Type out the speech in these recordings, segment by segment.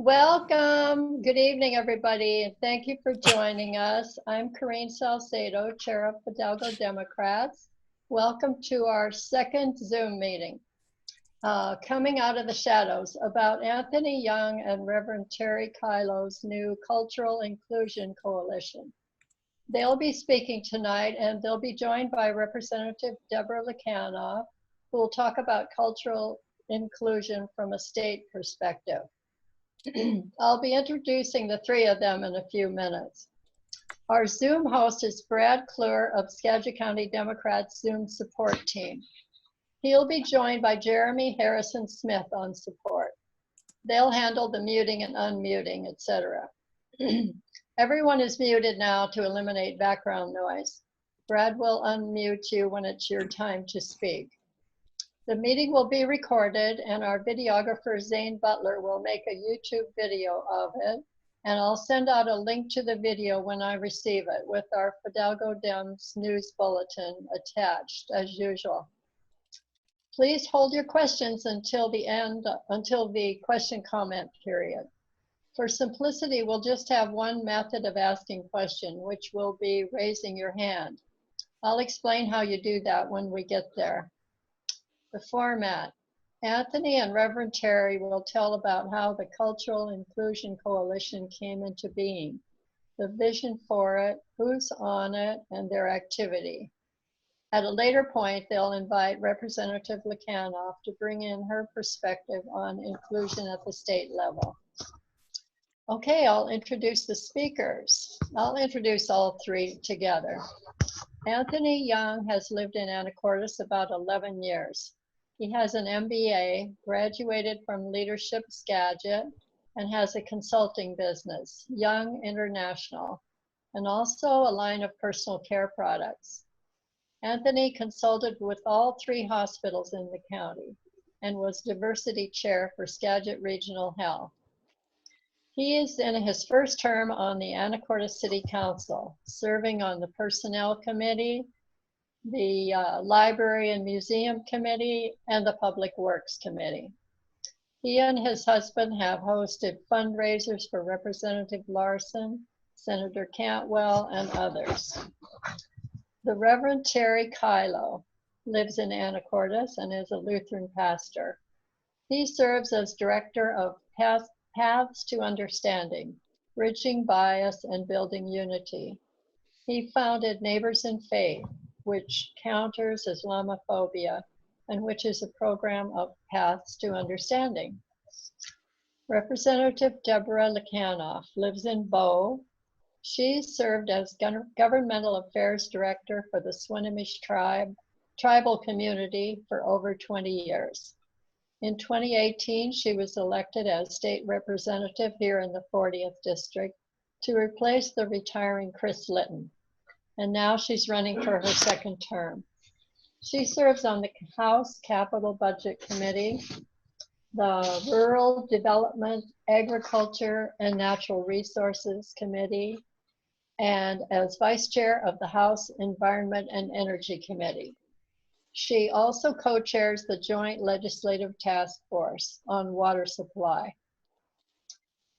Welcome. Good evening, everybody, and thank you for joining us. I'm Corrine Salcedo, Chair of Fidalgo Democrats. Welcome to our second Zoom meeting, Coming Out of the Shadows, about Anthony Young and Reverend Terry Kylo's new Cultural Inclusion Coalition. They'll be speaking tonight, and they'll be joined by Representative Deborah Lekanoff, who will talk about cultural inclusion from a state perspective. I'll be introducing the three of them in a few minutes. Our Zoom host is Brad Kleur of Skagit County Democrats Zoom support team. He'll be joined by Jeremy Harrison Smith on support. They'll handle the muting and unmuting, etc. Everyone is muted now to eliminate background noise. Brad will unmute you when it's your time to speak. The meeting will be recorded, and our videographer, Zane Butler, will make a YouTube video of it, and I'll send out a link to the video when I receive it with our Fidalgo Dems news bulletin attached, as usual. Please hold your questions until the end, until the question comment period. For simplicity, we'll just have one method of asking question, which will be raising your hand. I'll explain how you do that when we get there. The format. Anthony and Reverend Terry will tell about how the Cultural Inclusion Coalition came into being, the vision for it, who's on it, and their activity. At a later point, they'll invite Representative Lekanoff to bring in her perspective on inclusion at the state level. Okay, I'll introduce the speakers. I'll introduce all three together. Anthony Young has lived in Anacortes about 11 years. He has an MBA, graduated from Leadership Skagit, and has a consulting business, Young International, and also a line of personal care products. Anthony consulted with all three hospitals in the county and was diversity chair for Skagit Regional Health. He is in his first term on the Anacortes City Council, serving on the Personnel Committee, the Library and Museum Committee, and the Public Works Committee. He and his husband have hosted fundraisers for Representative Larson, Senator Cantwell, and others. The Reverend Terry Kylo lives in Anacortes and is a Lutheran pastor. He serves as director of Paths to Understanding, Bridging Bias and Building Unity. He founded Neighbors in Faith, which counters Islamophobia, and which is a program of Paths to Understanding. Representative Deborah Lekanoff lives in Bow. She served as Governmental Affairs Director for the Swinomish tribal community for over 20 years. In 2018, she was elected as state representative here in the 40th district to replace the retiring Chris Litton. And now she's running for her second term. She serves on the House Capital Budget Committee, the Rural Development, Agriculture, and Natural Resources Committee, and as vice chair of the House Environment and Energy Committee. She also co-chairs the Joint Legislative Task Force on Water Supply.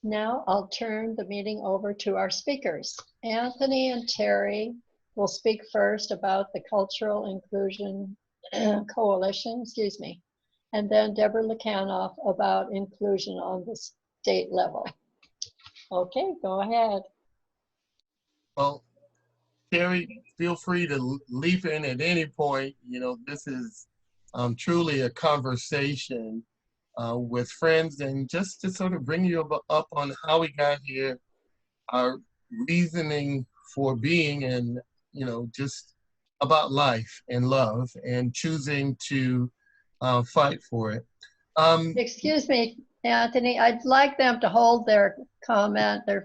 Now I'll turn the meeting over to our speakers. Anthony and Terry will speak first about the Cultural Inclusion Coalition, and then Deborah Lekanoff about inclusion on the state level. Okay, go ahead. Well, Terry, feel free to leap in at any point. You know, this is truly a conversation with friends, and just to sort of bring you up on how we got here, our reasoning for being, and, you know, just about life and love and choosing to fight for it. Excuse me, Anthony, I'd like them to hold their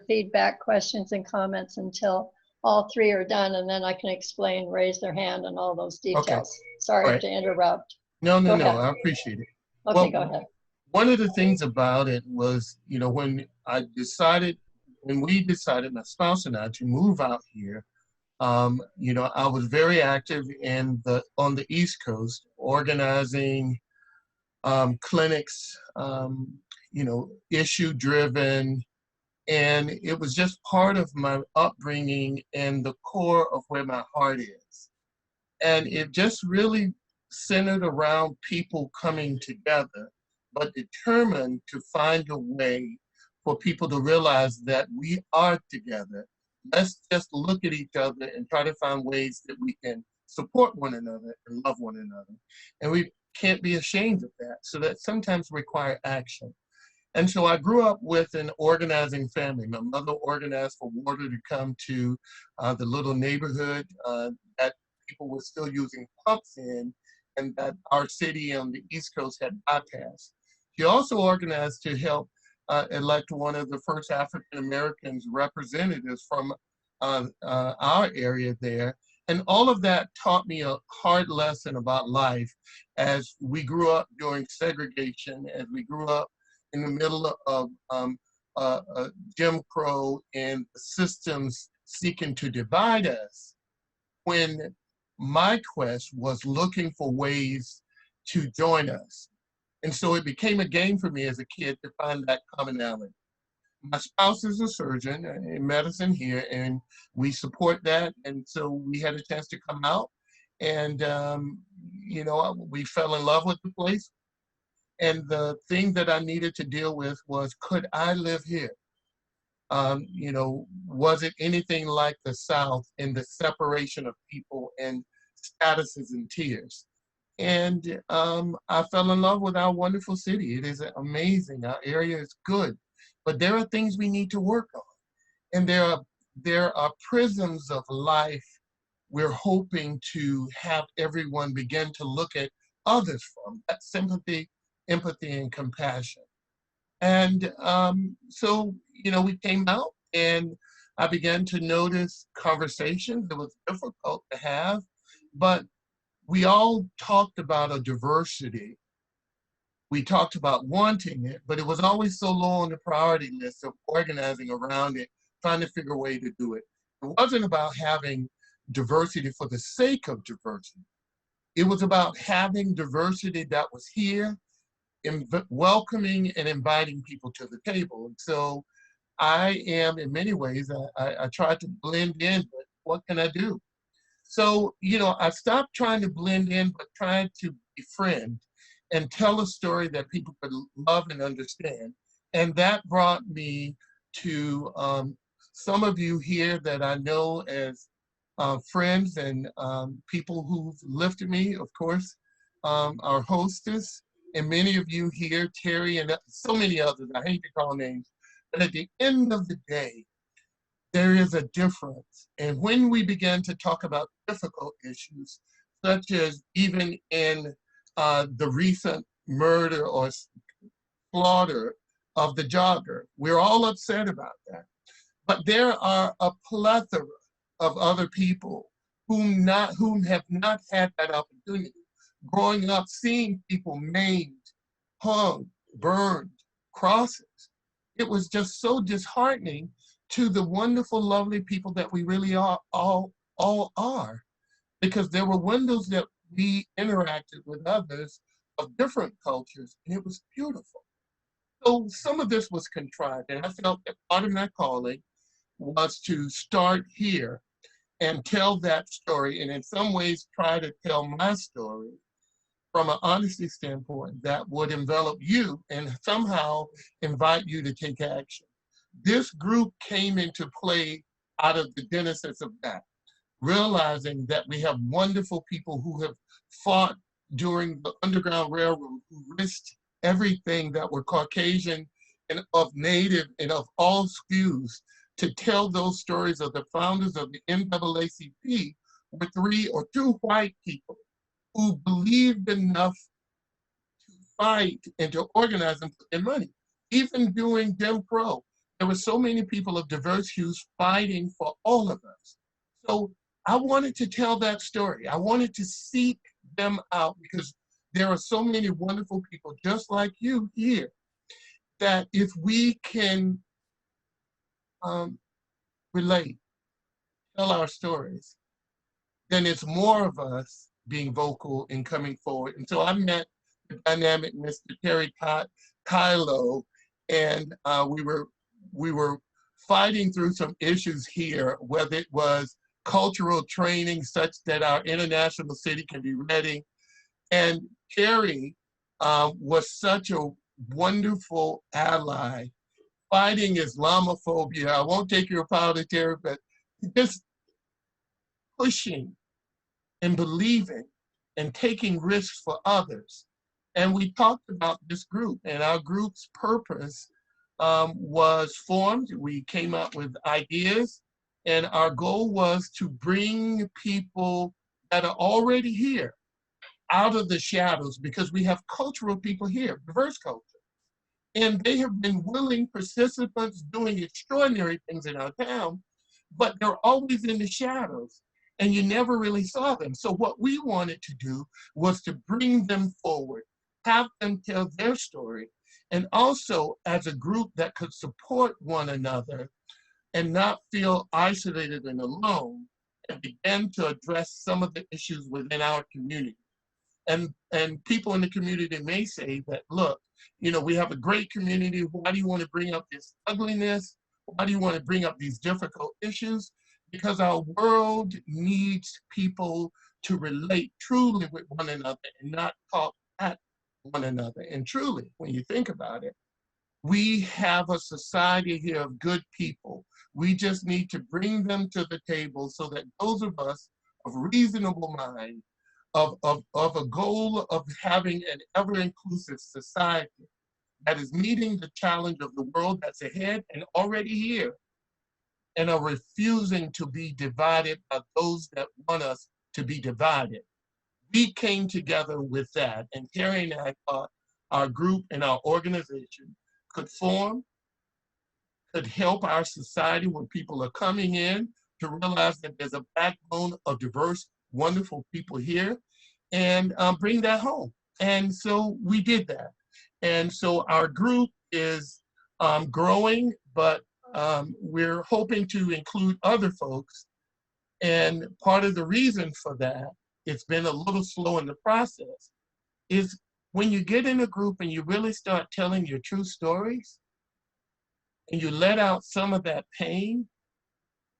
feedback, questions and comments until all three are done, and then I can explain, raise their hand and all those details. Okay. Sorry to interrupt. No, I appreciate it. Okay, well, go ahead. One of the things about it was, you know, when we decided, my spouse and I, to move out here, you know, I was very active on the East Coast, organizing clinics issue driven. And it was just part of my upbringing and the core of where my heart is. And it just really centered around people coming together, but determined to find a way for people to realize that we are together. Let's just look at each other and try to find ways that we can support one another and love one another. And we can't be ashamed of that. So that sometimes require action. And so I grew up with an organizing family. My mother organized for water to come to the little neighborhood that people were still using pumps in, and that our city on the East Coast had bypassed. She also organized to help elect one of the first African Americans representatives from our area there. And all of that taught me a hard lesson about life as we grew up during segregation, as we grew up in the middle of Jim Crow and the systems seeking to divide us, when my quest was looking for ways to join us. And so it became a game for me as a kid to find that commonality. My spouse is a surgeon in medicine here, and we support that. And so we had a chance to come out, and we fell in love with the place. And the thing that I needed to deal with was, could I live here? Was it anything like the South in the separation of people and statuses and tiers? And I fell in love with our wonderful city. It is amazing. Our area is good, but there are things we need to work on. And there are prisms of life we're hoping to have everyone begin to look at others from, that sympathy, empathy, and compassion. And so, we came out and I began to notice conversations that was difficult to have, but we all talked about a diversity. We talked about wanting it, but it was always so low on the priority list of organizing around it, trying to figure a way to do it. It wasn't about having diversity for the sake of diversity. It was about having diversity that was here, welcoming and inviting people to the table. And so I am, in many ways, I try to blend in, but what can I do? So, I stopped trying to blend in, but trying to befriend and tell a story that people could love and understand. And that brought me to some of you here that I know as friends and people who've lifted me, of course, our hostess, and many of you here, Terry, and so many others. I hate to call names, but at the end of the day, there is a difference. And when we begin to talk about difficult issues, such as even in the recent murder or slaughter of the jogger, we're all upset about that. But there are a plethora of other people whom have not had that opportunity. Growing up, seeing people maimed, hung, burned, crosses, it was just so disheartening to the wonderful, lovely people that we really all are, because there were windows that we interacted with others of different cultures, and it was beautiful. So some of this was contrived, and I felt that part of my calling was to start here and tell that story, and in some ways try to tell my story from an honesty standpoint that would envelop you and somehow invite you to take action. This group came into play out of the genesis of that, realizing that we have wonderful people who have fought during the Underground Railroad, who risked everything that were Caucasian and of Native and of all SKUs to tell those stories of the founders of the NAACP were 3 or 2 white people who believed enough to fight and to organize and put their money. Even during Jim Crow, there were so many people of diverse hues fighting for all of us. So I wanted to tell that story. I wanted to seek them out because there are so many wonderful people just like you here that if we can relate, tell our stories, then it's more of us being vocal and coming forward. And so I met the dynamic Mr. Terry Kylo, and we were fighting through some issues here, whether it was cultural training such that our international city can be ready. And Terry was such a wonderful ally fighting Islamophobia. I won't take your apology, Terry, but just pushing and believing and taking risks for others. And we talked about this group, and our group's purpose was formed. We came up with ideas, and our goal was to bring people that are already here out of the shadows, because we have cultural people here, diverse culture. And they have been willing participants doing extraordinary things in our town, but they're always in the shadows and you never really saw them. So what we wanted to do was to bring them forward, have them tell their story, and also as a group that could support one another and not feel isolated and alone, and begin to address some of the issues within our community. And people in the community may say that, look, you know, we have a great community. Why do you want to bring up this ugliness? Why do you want to bring up these difficult issues? Because our world needs people to relate truly with one another and not talk at one another. And truly, when you think about it, we have a society here of good people. We just need to bring them to the table so that those of us of reasonable mind, of a goal of having an ever-inclusive society that is meeting the challenge of the world that's ahead and already here, and are refusing to be divided by those that want us to be divided. We came together with that, and Terry and I thought our group and our organization could form, could help our society when people are coming in to realize that there's a backbone of diverse, wonderful people here, and bring that home. And so we did that. And so our group is growing, but we're hoping to include other folks. And part of the reason for that, it's been a little slow in the process, is when you get in a group and you really start telling your true stories, and you let out some of that pain,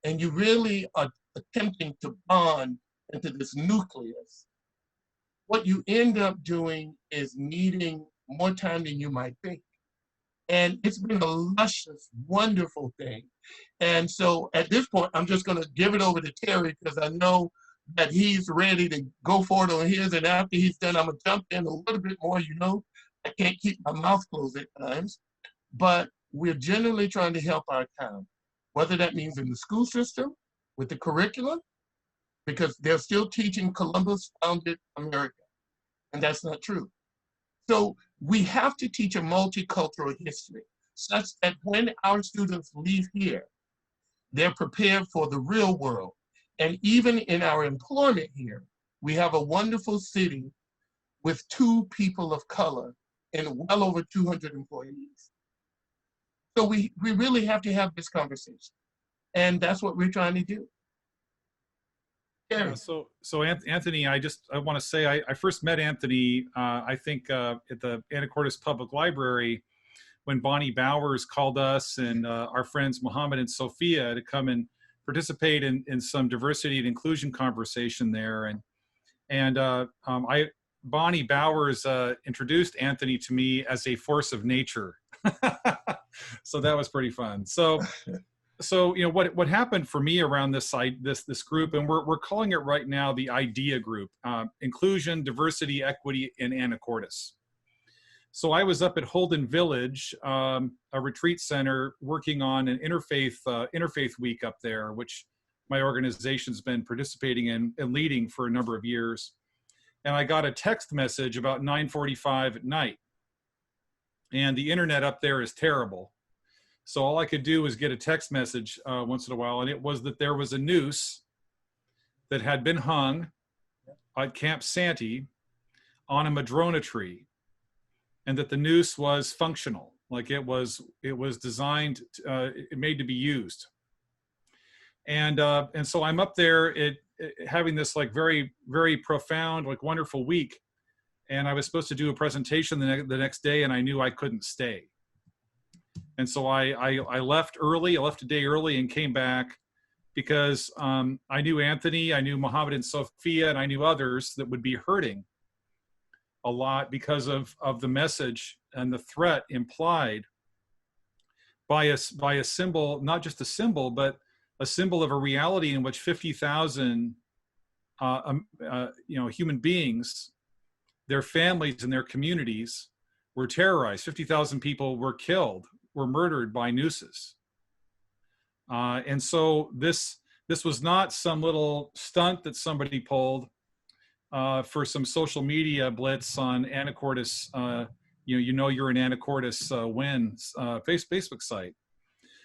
and you really are attempting to bond into this nucleus, what you end up doing is needing more time than you might think. And it's been a luscious, wonderful thing. And so at this point, I'm just going to give it over to Terry, because I know that he's ready to go forward on his. And after he's done, I'm going to jump in a little bit more. You know, I can't keep my mouth closed at times, but we're generally trying to help our town, whether that means in the school system, with the curriculum, because they're still teaching Columbus founded America, and that's not true. So we have to teach a multicultural history such that when our students leave here, they're prepared for the real world. And even in our employment here, we have a wonderful city with 2 people of color and well over 200 employees. So we really have to have this conversation. And that's what we're trying to do. Yeah, so Anthony, I want to say I first met Anthony, I think at the Anacortes Public Library, when Bonnie Bowers called us and our friends Mohammed and Sophia to come and participate in some diversity and inclusion conversation there. And Bonnie Bowers introduced Anthony to me as a force of nature. So that was pretty fun. So you know what happened for me around this group, and we're calling it right now the IDEA group, Inclusion, Diversity, Equity in Anacortes. So I was up at Holden Village, a retreat center, working on an interfaith week up there, which my organization's been participating in and leading for a number of years. And I got a text message about 9:45 at night, and the internet up there is terrible. So all I could do was get a text message once in a while, and it was that there was a noose that had been hung at Camp Santee on a madrona tree, and that the noose was functional, like it was designed, made to be used. And so I'm up there having this like very, very profound, like wonderful week, and I was supposed to do a presentation the next day, and I knew I couldn't stay. And so I left early. I left a day early and came back because I knew Anthony, I knew Muhammad and Sophia, and I knew others that would be hurting a lot because of the message and the threat implied by a symbol, not just a symbol, but a symbol of a reality in which 50,000 human beings, their families and their communities were terrorized. 50,000 people were killed, were murdered by nooses. And so this was not some little stunt that somebody pulled for some social media blitz on Anacortes. You're an Anacortes wins Facebook site.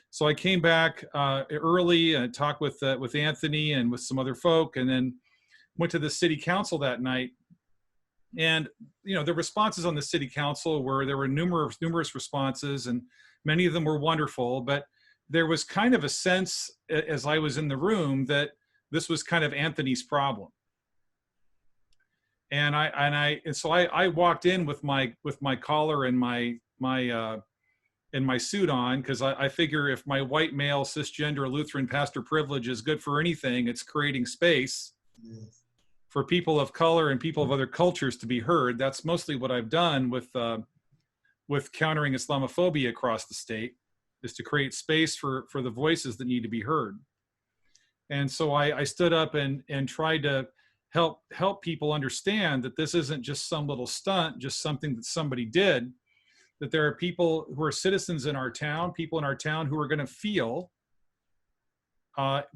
So I came back early and talked with Anthony and with some other folk, and then went to the city council that night. And the responses on the city council there were numerous responses, and many of them were wonderful. But there was kind of a sense, as I was in the room, that this was kind of Anthony's problem. And so I walked in with my collar and my suit on, because I figure if my white male cisgender Lutheran pastor privilege is good for anything, it's creating space for people of color and people of other cultures to be heard. That's mostly what I've done with countering Islamophobia across the state, is to create space for the voices that need to be heard. And so I stood up and tried to help people understand that this isn't just some little stunt, just something that somebody did, that there are people who are citizens in our town, people in our town who are going to feel,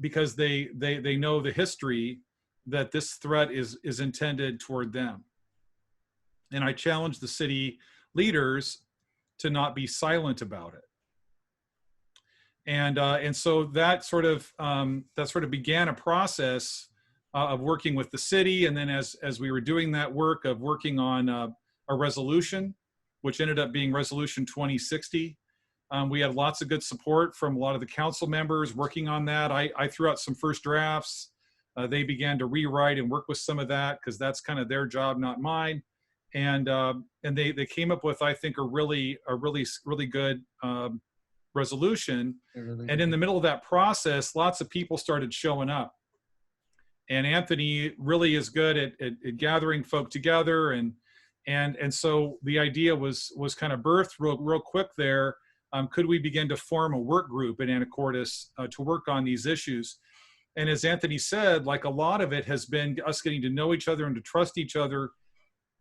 because they know the history, that this threat is intended toward them. And I challenged the city leaders to not be silent about it. And so that sort of began a process of working with the city. And then as we were doing that work of working on a resolution, which ended up being Resolution 2060, we had lots of good support from a lot of the council members working on that. I threw out some first drafts. They began to rewrite and work with some of that, because that's kind of their job, not mine. And they came up with, I think, a really good resolution. And in the middle of that process, lots of people started showing up. And Anthony really is good at gathering folk together, and so the idea was kind of birthed real quick there. Could we begin to form a work group in Anacortes to work on these issues? And as Anthony said, like, a lot of it has been us getting to know each other and to trust each other,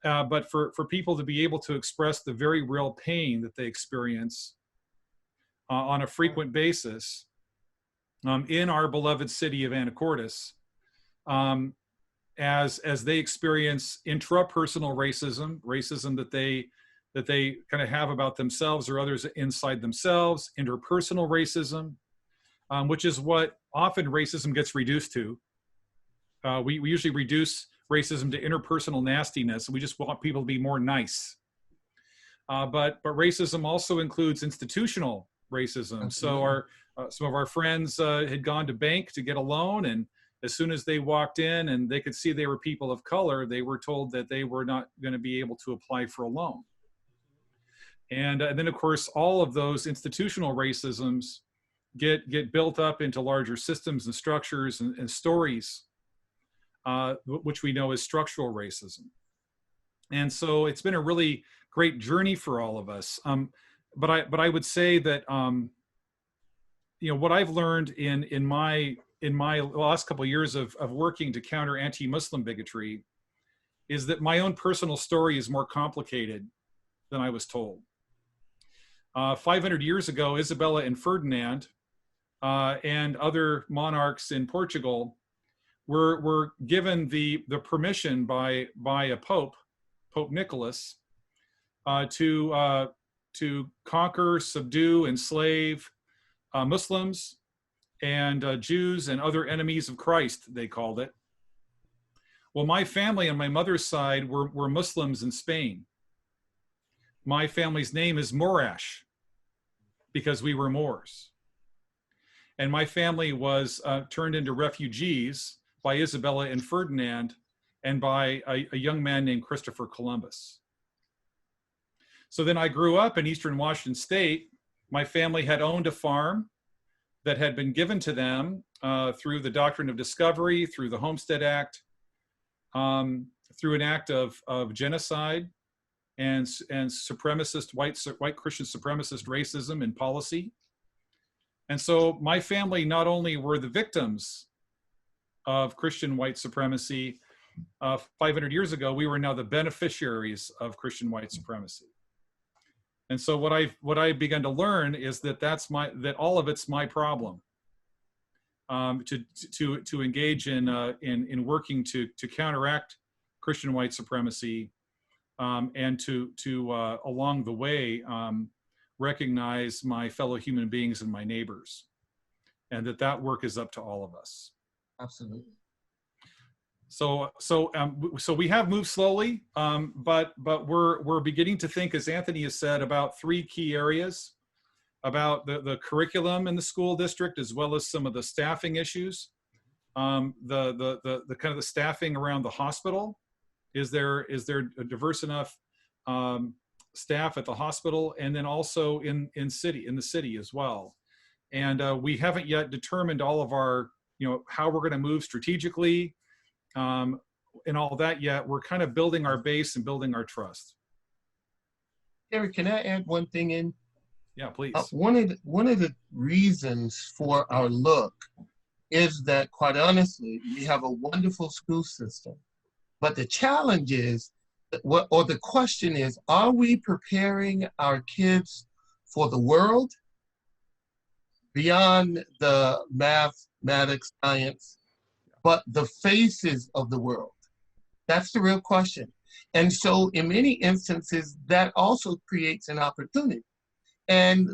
but for people to be able to express the very real pain that they experience on a frequent basis in our beloved city of Anacortes, as they experience intrapersonal racism that they kind of have about themselves or others inside themselves, interpersonal racism, which is what often racism gets reduced to. We usually reduce racism to interpersonal nastiness. We just want people to be more nice. But racism also includes institutional racism. Absolutely. So some of our friends had gone to bank to get a loan, and as soon as they walked in and they could see they were people of color, they were told that they were not going to be able to apply for a loan. And then, of course, all of those institutional racisms get built up into larger systems and structures and stories, which we know as structural racism. And so it's been a really great journey for all of us. But I would say that what I've learned in my last couple of years of working to counter anti-Muslim bigotry is that my own personal story is more complicated than I was told. 500 years ago, Isabella and Ferdinand and other monarchs in Portugal were given the permission by a Pope Nicholas, to conquer, subdue, enslave Muslims and Jews and other enemies of Christ, they called it. Well, my family on my mother's side were Muslims in Spain. My family's name is Morash because we were Moors. And my family was turned into refugees by Isabella and Ferdinand and by a young man named Christopher Columbus. So then I grew up in Eastern Washington State My family had owned a farm that had been given to them through the doctrine of discovery, through the Homestead Act, through an act of genocide and supremacist white Christian supremacist racism and policy. And so my family not only were the victims of Christian white supremacy 500 years ago, we were now the beneficiaries of Christian white supremacy. And so what I began to learn is that that all of it's my problem. To engage in working to counteract Christian white supremacy, and to along the way recognize my fellow human beings and my neighbors, and that work is up to all of us. Absolutely. So we have moved slowly, but we're beginning to think, as Anthony has said, about 3 key areas, about the curriculum in the school district, as well as some of the staffing issues, the kind of the staffing around the hospital. Is there a diverse enough staff at the hospital, and then also in the city as well? And we haven't yet determined all of our, how we're going to move strategically. And all that yet. We're kind of building our base and building our trust. Eric, can I add one thing in? Yeah, please. One of the reasons for our look is that, quite honestly, we have a wonderful school system, but the challenge is, the question is, are we preparing our kids for the world beyond the mathematics, science, but the faces of the world? That's the real question. And so in many instances, that also creates an opportunity. And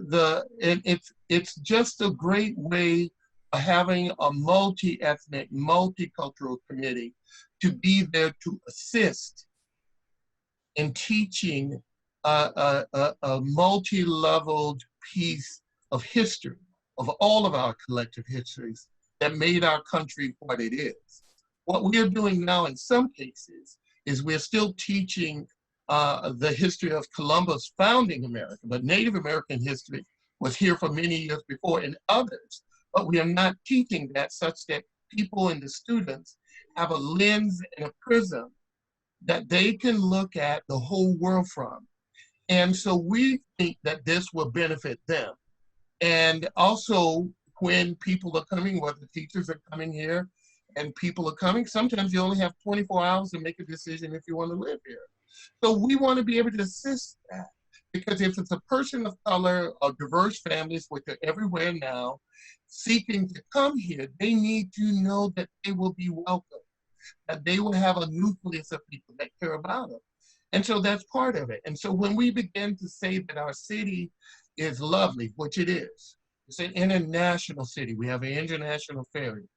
it's just a great way of having a multi-ethnic, multicultural committee to be there to assist in teaching a multi-leveled piece of history, of all of our collective histories that made our country what it is. What we are doing now in some cases is we're still teaching the history of Columbus founding America, but Native American history was here for many years before, and others. But we are not teaching that such that people and the students have a lens and a prism that they can look at the whole world from. And so we think that this will benefit them. And also, when people are coming, whether teachers are coming here and people are coming, sometimes you only have 24 hours to make a decision if you want to live here. So we want to be able to assist that, because if it's a person of color or diverse families, which are everywhere now, seeking to come here, they need to know that they will be welcome, that they will have a nucleus of people that care about them. And so that's part of it. And so when we begin to say that our city is lovely, which it is, it's an international city. We have an international ferry.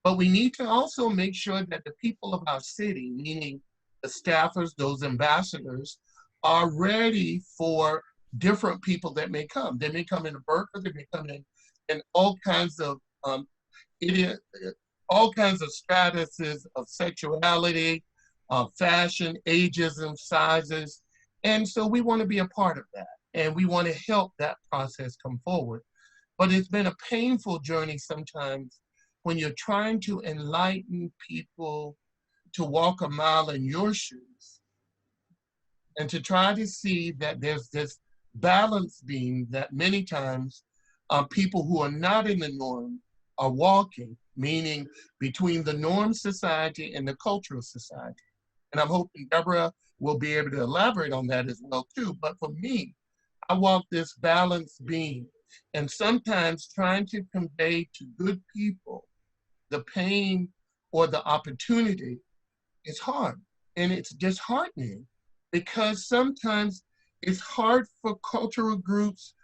But we need to also make sure that the people of our city, meaning the staffers, those ambassadors, are ready for different people that may come. They may come in a burqa, they may come in all kinds of stratuses of sexuality, fashion, ageism, sizes. And so we want to be a part of that. And we want to help that process come forward. But it's been a painful journey sometimes when you're trying to enlighten people to walk a mile in your shoes and to try to see that there's this balance beam that many times people who are not in the norm are walking, meaning between the norm society and the cultural society. And I'm hoping Deborah will be able to elaborate on that as well too. But for me, I walk this balance beam, and sometimes trying to convey to good people the pain or the opportunity is hard. And it's disheartening because sometimes it's hard for cultural groups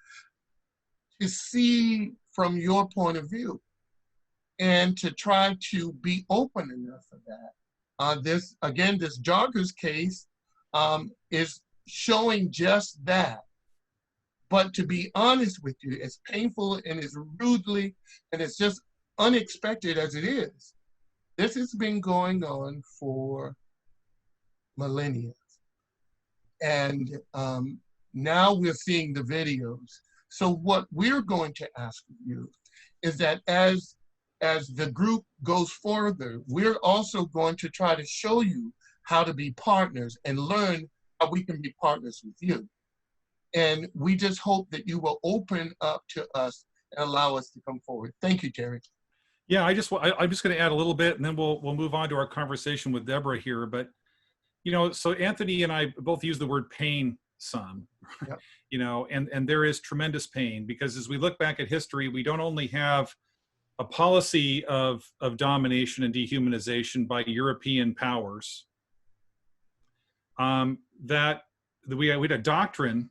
to see from your point of view and to try to be open enough for that. This joggers case is showing just that. But to be honest with you, as painful and as rudely and as just unexpected as it is, this has been going on for millennia. And now we're seeing the videos. So what we're going to ask of you is that as the group goes further, we're also going to try to show you how to be partners and learn how we can be partners with you. And we just hope that you will open up to us and allow us to come forward. Thank you, Terry. Yeah, I'm just going to add a little bit, and then we'll move on to our conversation with Deborah here. But so Anthony and I both use the word pain some, Yep. And there is tremendous pain, because as we look back at history, we don't only have a policy of domination and dehumanization by European powers, that we had a doctrine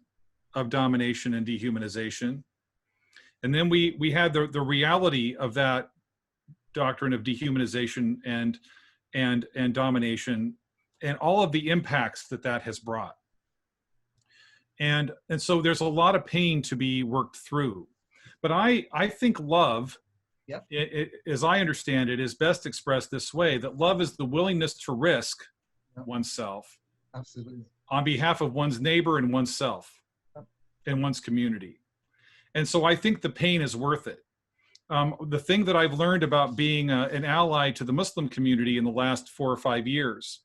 of domination and dehumanization, and then we had the reality of that doctrine of dehumanization and domination, and all of the impacts that has brought. And so there's a lot of pain to be worked through. But I think love, Yep. As I understand it, is best expressed this way: that love is the willingness to risk Yep. oneself Absolutely. on behalf of one's neighbor and oneself Yep. and one's community. And so I think the pain is worth it. The thing that I've learned about being an ally to the Muslim community in the last 4 or 5 years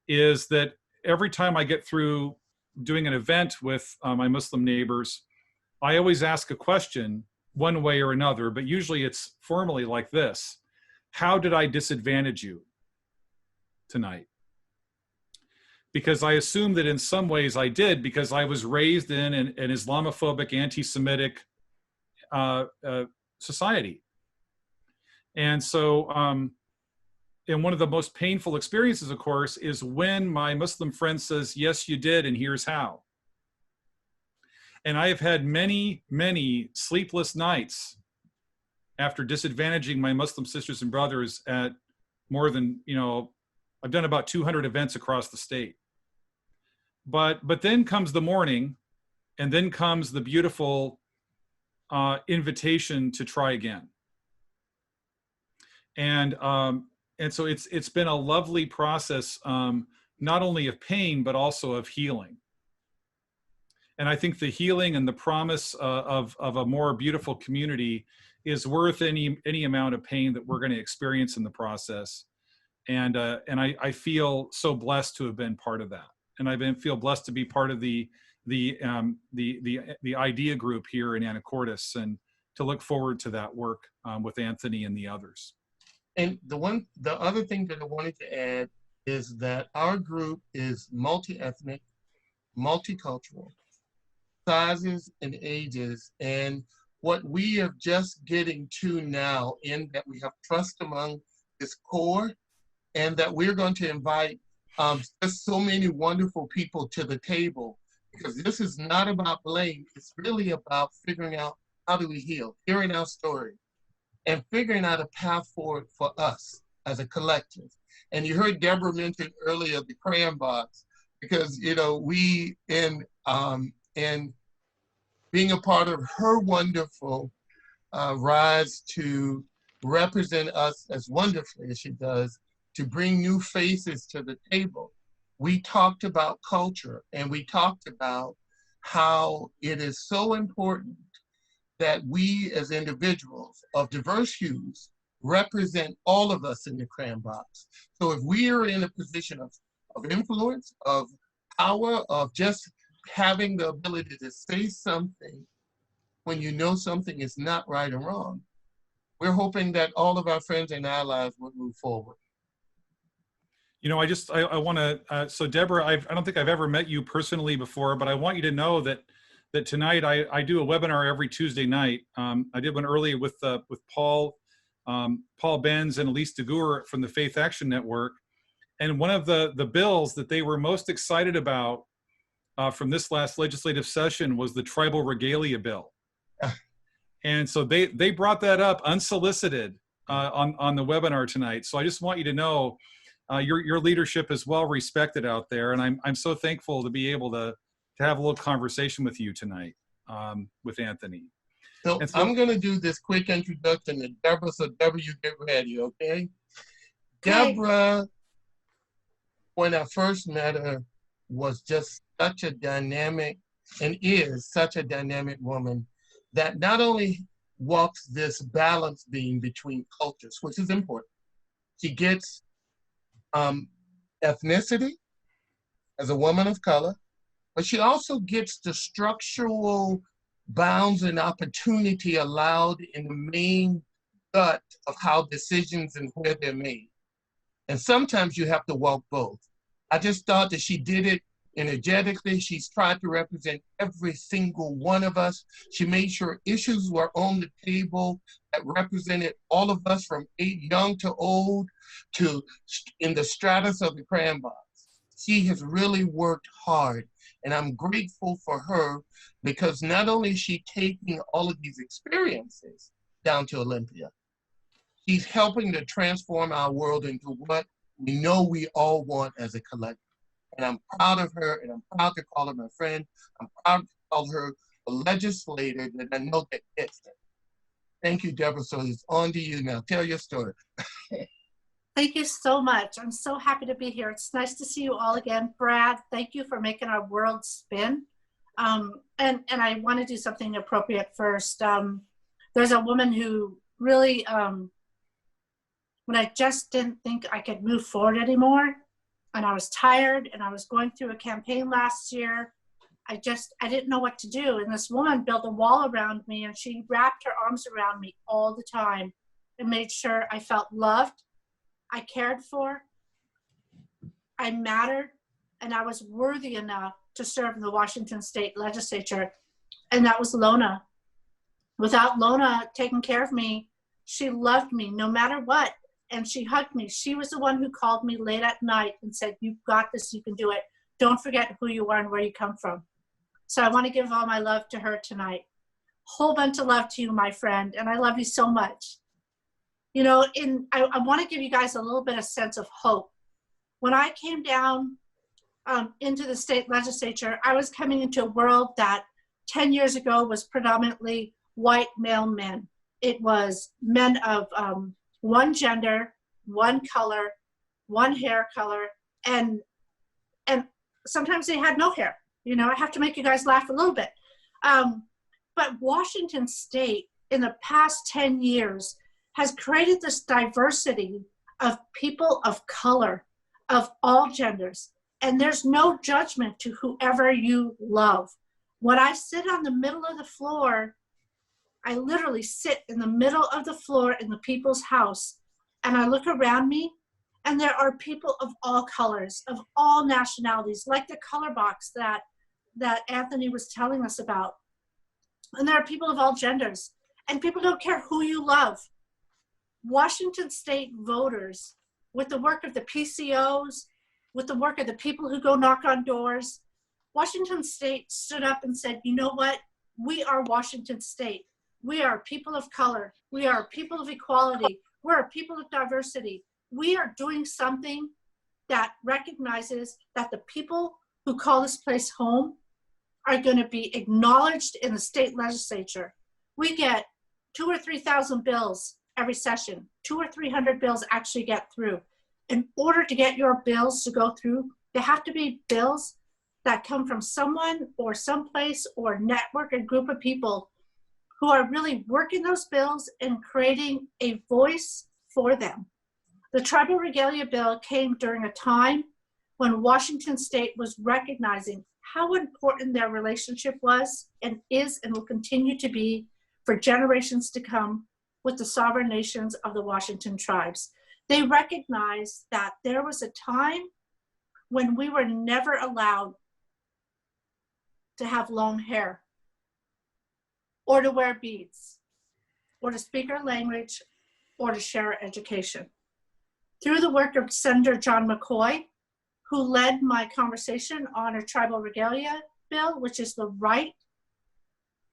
is that every time I get through doing an event with my Muslim neighbors, I always ask a question one way or another, but usually it's formally like this: how did I disadvantage you tonight? Because I assume that in some ways I did, because I was raised in an Islamophobic, anti-Semitic society. And so, and one of the most painful experiences, of course, is when my Muslim friend says, yes, you did, and here's how. And I have had many, many sleepless nights after disadvantaging my Muslim sisters and brothers at more than, I've done about 200 events across the state. But then comes the morning, and then comes the beautiful invitation to try again. And so it's been a lovely process, not only of pain, but also of healing. And I think the healing and the promise of a more beautiful community is worth any amount of pain that we're going to experience in the process. And I feel so blessed to have been part of that. And I feel blessed to be part of the idea group here in Anacortes, and to look forward to that work with Anthony and the others. And the other thing that I wanted to add is that our group is multi-ethnic, multicultural, sizes and ages. And what we are just getting to now, in that we have trust among this core, and that we're going to invite just so many wonderful people to the table, because this is not about blame. It's really about figuring out, how do we heal, hearing our story, and figuring out a path forward for us as a collective. And you heard Deborah mention earlier the crayon box, because we in being a part of her wonderful rise to represent us as wonderfully as she does, to bring new faces to the table. We talked about culture, and we talked about how it is so important that we as individuals of diverse hues represent all of us in the crayon box. So if we are in a position of influence, of power, of just having the ability to say something when you know something is not right or wrong, we're hoping that all of our friends and allies will move forward. I want to, so Deborah, I don't think I've ever met you personally before, but I want you to know that tonight I do a webinar every Tuesday night. I did one earlier with Paul Benz and Elise DeGour from the Faith Action Network. And one of the bills that they were most excited about from this last legislative session was the Tribal Regalia Bill. And so they brought that up unsolicited on the webinar tonight. So I just want you to know your leadership is well respected out there, and I'm so thankful to be able to have a little conversation with you tonight with Anthony. So I'm going to do this quick introduction to Deborah. So Deborah, you get ready, okay? Deborah, when I first met her, was just such a dynamic and is such a dynamic woman that not only walks this balance beam between cultures, which is important. She gets ethnicity as a woman of color, but she also gets the structural bounds and opportunity allowed in the main gut of how decisions and where they're made. And sometimes you have to walk both. I just thought that she did it energetically. She's tried to represent every single one of us. She made sure issues were on the table that represented all of us from young to old to in the stratus of the crayon box. She has really worked hard, and I'm grateful for her because not only is she taking all of these experiences down to Olympia, she's helping to transform our world into what we know we all want as a collective. And I'm proud of her, and I'm proud to call her my friend. I'm proud to call her a legislator that I know that gets it. Thank you, Deborah. So it's on to you now. Tell your story. Thank you so much. I'm so happy to be here. It's nice to see you all again. Brad, thank you for making our world spin. And I want to do something appropriate first. There's a woman who really, when I just didn't think I could move forward anymore, and I was tired, and I was going through a campaign last year, I didn't know what to do. And this woman built a wall around me, and she wrapped her arms around me all the time and made sure I felt loved, I cared for, I mattered, and I was worthy enough to serve in the Washington State Legislature. And that was Lona. Without Lona taking care of me, she loved me no matter what. And she hugged me. She was the one who called me late at night and said, "You've got this, you can do it. Don't forget who you are and where you come from." So I want to give all my love to her tonight. Whole bunch of love to you, my friend, and I love you so much. You know, I want to give you guys a little bit of sense of hope. When I came down into the state legislature, I was coming into a world that 10 years ago was predominantly white male men. It was men of one gender, one color, one hair color, and sometimes they had no hair. You know, I have to make you guys laugh a little bit. But Washington State in the past 10 years has created this diversity of people of color, of all genders. And there's no judgment to whoever you love. When I sit on the middle of the floor, I literally sit in the middle of the floor in the people's house, and I look around me, and there are people of all colors, of all nationalities, like the color box that Anthony was telling us about. And there are people of all genders, and people don't care who you love. Washington State voters, with the work of the PCOs, with the work of the people who go knock on doors, Washington State stood up and said, you know what? We are Washington State. We are people of color. We are people of equality. We're people of diversity. We are doing something that recognizes that the people who call this place home are going to be acknowledged in the state legislature. We get 2,000 or 3,000 bills every session. 200 or 300 bills actually get through. In order to get your bills to go through, they have to be bills that come from someone or someplace or network or group of people who are really working those bills and creating a voice for them. The Tribal Regalia Bill came during a time when Washington State was recognizing how important their relationship was and is and will continue to be for generations to come with the sovereign nations of the Washington tribes. They recognized that there was a time when we were never allowed to have long hair, or to wear beads, or to speak our language, or to share our education. Through the work of Senator John McCoy, who led my conversation on a Tribal Regalia Bill, which is the right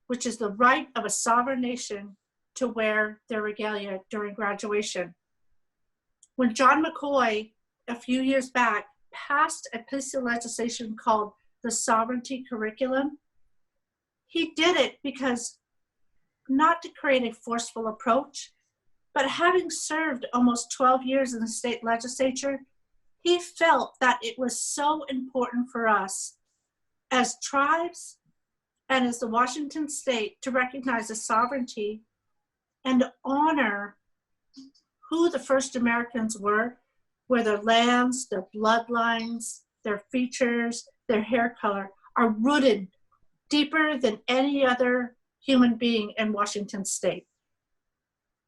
of a sovereign nation to wear their regalia during graduation. When John McCoy, a few years back, passed a piece of legislation called the Sovereignty Curriculum, he did it because not to create a forceful approach, but having served almost 12 years in the state legislature, he felt that it was so important for us as tribes and as the Washington state to recognize the sovereignty and to honor who the first Americans were, where their lands, their bloodlines, their features, their hair color are rooted deeper than any other human being in Washington state.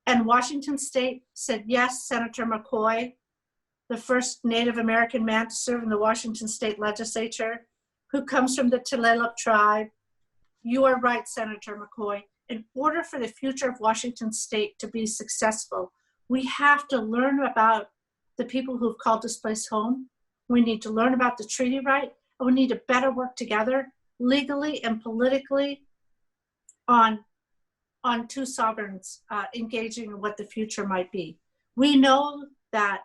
And Washington state said, yes, Senator McCoy, the first Native American man to serve in the Washington state legislature, who comes from the Tulalip tribe. You are right, Senator McCoy. In order for the future of Washington state to be successful, we have to learn about the people who've called this place home. We need to learn about the treaty right, and we need to better work together legally and politically on two sovereigns engaging in what the future might be. We know that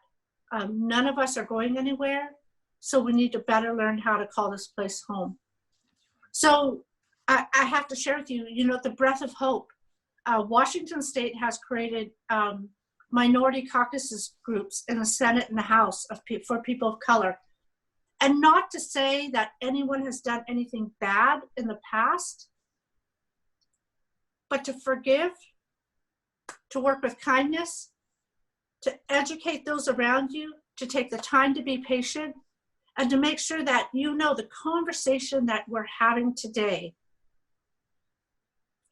none of us are going anywhere, so we need to better learn how to call this place home. So I have to share with you, the breath of hope. Washington state has created minority caucuses groups in the Senate and the House for people of color. And not to say that anyone has done anything bad in the past, but to forgive, to work with kindness, to educate those around you, to take the time to be patient, and to make sure that the conversation that we're having today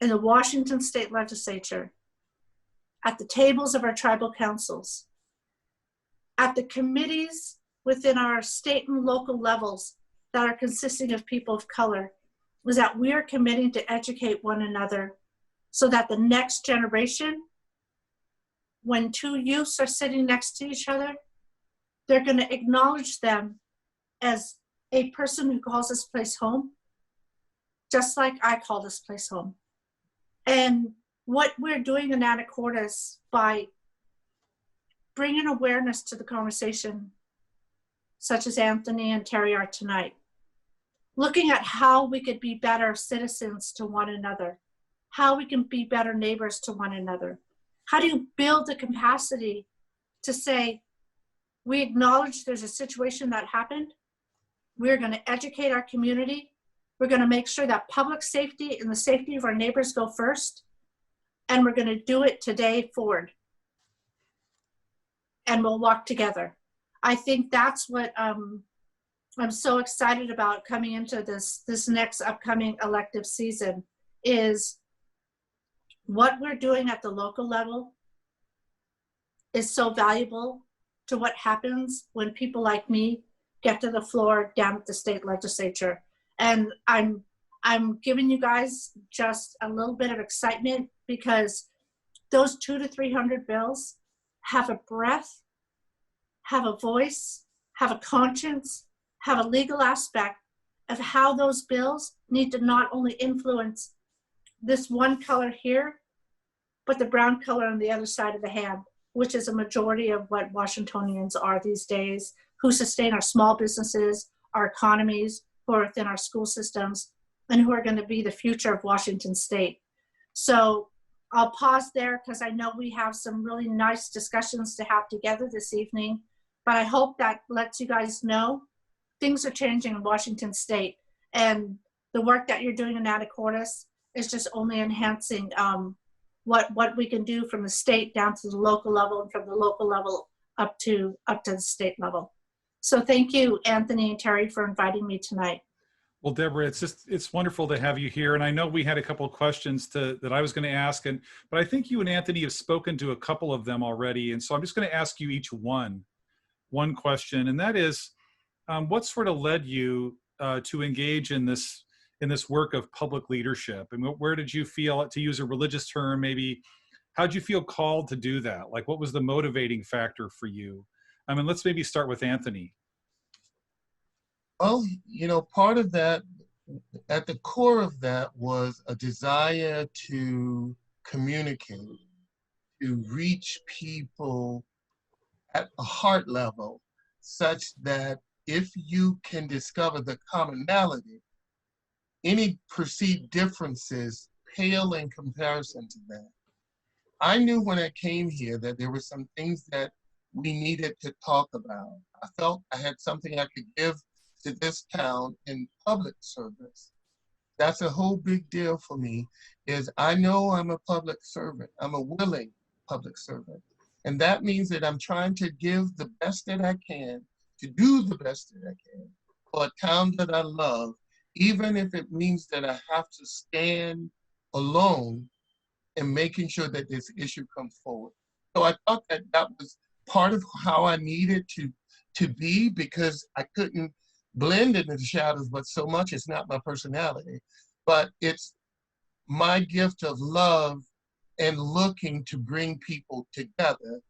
in the Washington state legislature, at the tables of our tribal councils, at the committees within our state and local levels that are consisting of people of color, is that we are committing to educate one another so that the next generation, when two youths are sitting next to each other, they're going to acknowledge them as a person who calls this place home, just like I call this place home. And what we're doing in Anacortes by bringing awareness to the conversation, such as Anthony and Terry are tonight, looking at how we could be better citizens to one another, how we can be better neighbors to one another. How do you build the capacity to say, we acknowledge there's a situation that happened. We're going to educate our community. We're going to make sure that public safety and the safety of our neighbors go first. And we're going to do it today forward. And we'll walk together. I think that's what I'm so excited about coming into this next upcoming elective season, is what we're doing at the local level is so valuable to what happens when people like me get to the floor down at the state legislature. And I'm giving you guys just a little bit of excitement because those 200 to 300 bills have a breath, have a voice, have a conscience, have a legal aspect of how those bills need to not only influence this one color here, but the brown color on the other side of the hand, which is a majority of what Washingtonians are these days, who sustain our small businesses, our economies, who are within our school systems, and who are going to be the future of Washington state. So I'll pause there because I know we have some really nice discussions to have together this evening, but I hope that lets you guys know things are changing in Washington state, and the work that you're doing in Anacortes is just only enhancing what we can do from the state down to the local level, and from the local level up to the state level. So thank you, Anthony and Terry, for inviting me tonight. Well, Deborah, it's wonderful to have you here. And I know we had a couple of questions that I was going to ask, but I think you and Anthony have spoken to a couple of them already. And so I'm just going to ask you each one question, and that is, what sort of led you to engage in this work of public leadership? And where did you feel, to use a religious term, maybe, how did you feel called to do that? Like, what was the motivating factor for you? I mean, let's maybe start with Anthony. Well, part of that, at the core of that, was a desire to communicate, to reach people at a heart level, such that if you can discover the commonality, any perceived differences pale in comparison to that. I knew when I came here that there were some things that we needed to talk about. I felt I had something I could give to this town in public service. That's a whole big deal for me, is I know I'm a public servant. I'm a willing public servant. And that means that I'm trying to give the best that I can, to do the best that I can for a town that I love, even if it means that I have to stand alone in making sure that this issue comes forward. So I thought that that was part of how I needed to be, because I couldn't blend into the shadows, but so much it's not my personality, but it's my gift of love and looking to bring people together.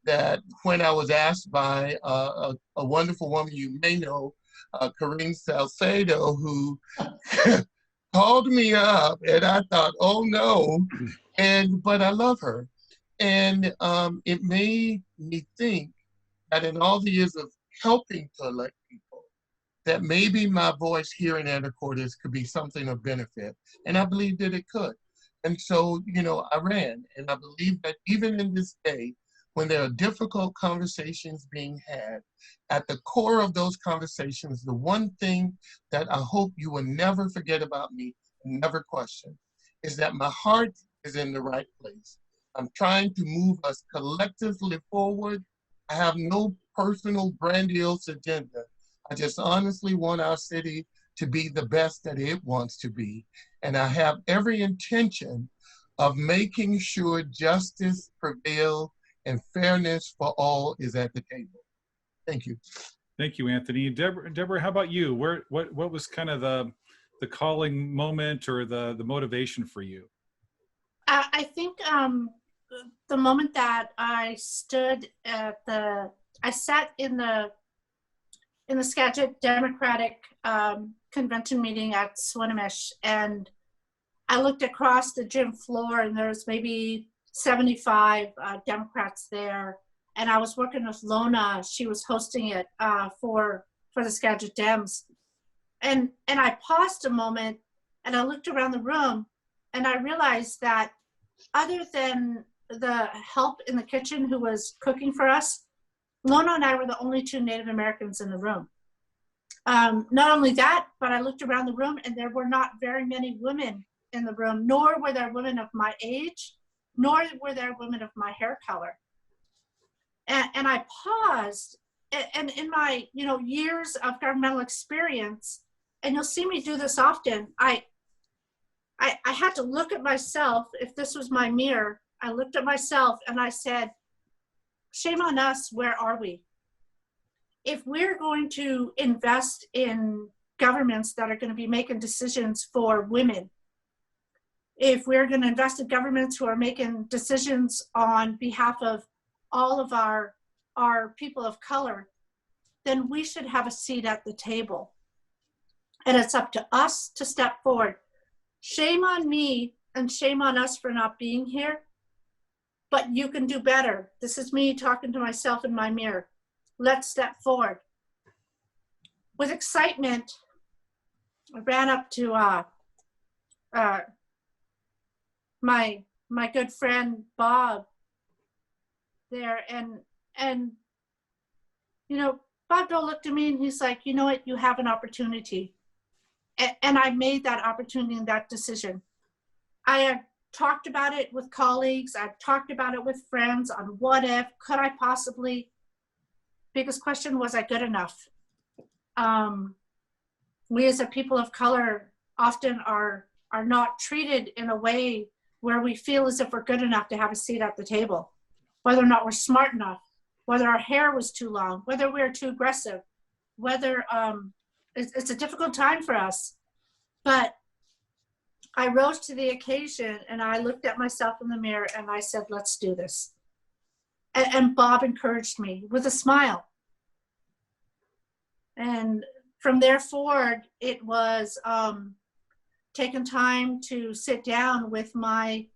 That when I was asked by a wonderful woman you may know, Corinne Salcedo, who called me up, and I thought, oh no, but I love her. And it made me think that in all the years of helping to elect people, that maybe my voice here in Anacortes could be something of benefit. And I believe that it could. And so, you know, I ran. And I believe that even in this day, when there are difficult conversations being had, at the core of those conversations, the one thing that I hope you will never forget about me, never question, is that my heart is in the right place. I'm trying to move us collectively forward. I have no personal grandiose agenda. I just honestly want our city to be the best that it wants to be. And I have every intention of making sure justice prevails and fairness for all is at the table. Thank you. Thank you, Anthony. Deborah, how about you? What was kind of the calling moment or the motivation for you? I think the moment that I stood at I sat in the Skagit Democratic convention meeting at Swinomish, and I looked across the gym floor, and there was maybe 75 Democrats there, and I was working with Lona. She was hosting it for the Skagit Dems, and I paused a moment, and I looked around the room, and I realized that other than the help in the kitchen who was cooking for us, Lona and I were the only two Native Americans in the room. Not only that, but I looked around the room, and there were not very many women in the room, nor were there women of my age, nor were there women of my hair color. And I paused, and in my years of governmental experience, and you'll see me do this often, I had to look at myself. If this was my mirror, I looked at myself and I said, shame on us, where are we? If we're going to invest in governments that are going to be making decisions for women, if we're going to invest in governments who are making decisions on behalf of all of our people of color, then we should have a seat at the table. And it's up to us to step forward. Shame on me and shame on us for not being here, but you can do better. This is me talking to myself in my mirror. Let's step forward. With excitement, I ran up to my good friend Bob there, and Bob Dole looked at me and he's like, you know what, you have an opportunity. And I made that opportunity and that decision. I had talked about it with colleagues. I've talked about it with friends on what if, could I possibly? Biggest question, was I good enough? We as a people of color often are not treated in a way where we feel as if we're good enough to have a seat at the table, whether or not we're smart enough, whether our hair was too long, whether we're too aggressive, whether it's a difficult time for us. But I rose to the occasion and I looked at myself in the mirror and I said, let's do this. And Bob encouraged me with a smile. And from there forward, it was taking time to sit down with my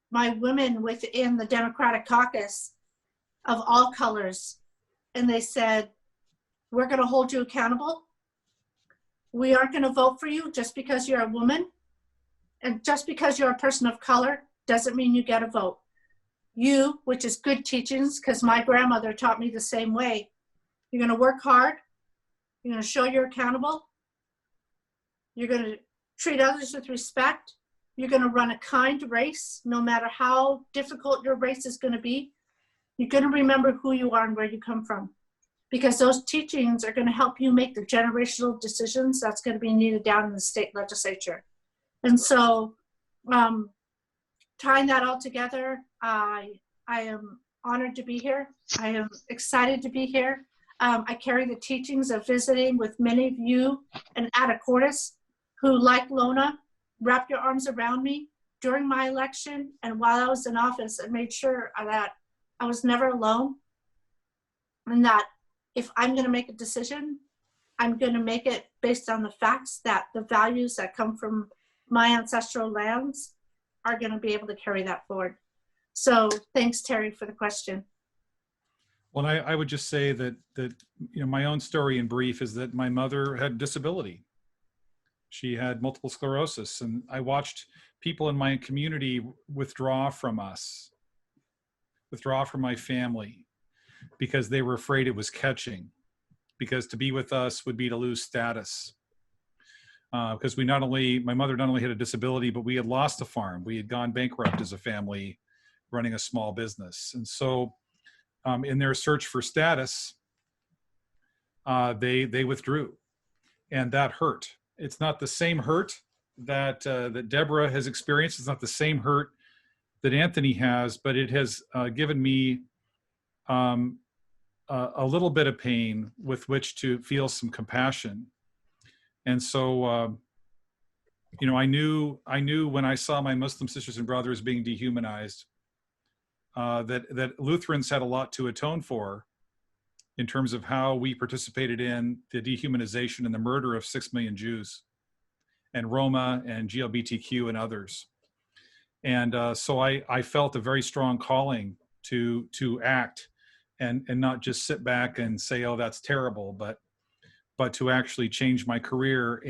women within the Democratic caucus of all colors. And they said, we're going to hold you accountable. We aren't going to vote for you just because you're a woman. And just because you're a person of color doesn't mean you get a vote. You, which is good teachings, because my grandmother taught me the same way. You're going to work hard. You're going to show you're accountable. You're going to treat others with respect. You're going to run a kind race, no matter how difficult your race is going to be. You're going to remember who you are and where you come from, because those teachings are going to help you make the generational decisions that's going to be needed down in the state legislature. And so tying that all together, I am honored to be here. I am excited to be here. I carry the teachings of visiting with many of you in Anacortes who, like Lona, wrapped your arms around me during my election and while I was in office, and made sure that I was never alone, and that if I'm going to make a decision, I'm going to make it based on the facts that the values that come from my ancestral lands are going to be able to carry that forward. So thanks, Terry, for the question. Well, I would just say that my own story in brief is that my mother had disability. She had multiple sclerosis, and I watched people in my community withdraw from us, withdraw from my family, because they were afraid it was catching, because to be with us would be to lose status. Because my mother not only had a disability, but we had lost a farm. We had gone bankrupt as a family running a small business. And so in their search for status, they withdrew, and that hurt. It's not the same hurt that Deborah has experienced. It's not the same hurt that Anthony has, but it has given me a little bit of pain with which to feel some compassion. And so, I knew when I saw my Muslim sisters and brothers being dehumanized, that Lutherans had a lot to atone for in terms of how we participated in the dehumanization and the murder of 6 million Jews and Roma and GLBTQ and others. And so I felt a very strong calling to act and not just sit back and say, oh, that's terrible, but to actually change my career.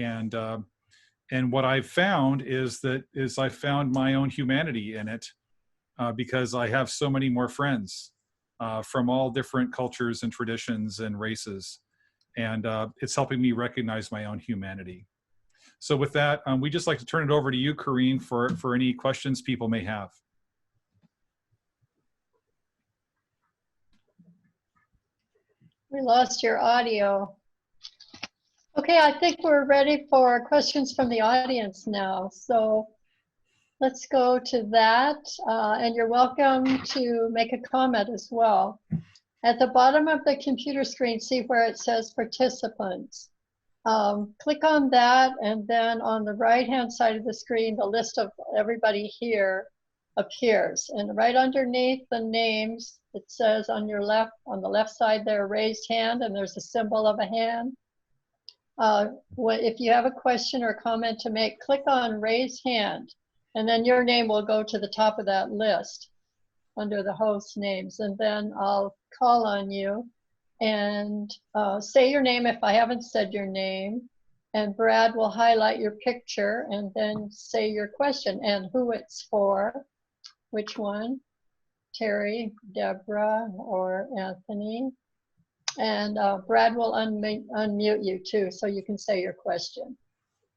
And what I've found is I found my own humanity in it, because I have so many more friends from all different cultures and traditions and races. And it's helping me recognize my own humanity. So with that, we'd just like to turn it over to you, Corrine, for any questions people may have. We lost your audio. Okay, I think we're ready for questions from the audience now. So let's go to that. And you're welcome to make a comment as well. At the bottom of the computer screen, see where it says participants. Click on that, and then on the right-hand side of the screen, the list of everybody here appears. And right underneath the names, it says on your left, on the left side there, raised hand, and there's a symbol of a hand. If you have a question or comment to make, click on raise hand, and then your name will go to the top of that list under the host names, and then I'll call on you and say your name if I haven't said your name, and Brad will highlight your picture and then say your question and who it's for, which one, Terry, Deborah, or Anthony. And Brad will unmute you too, so you can say your question.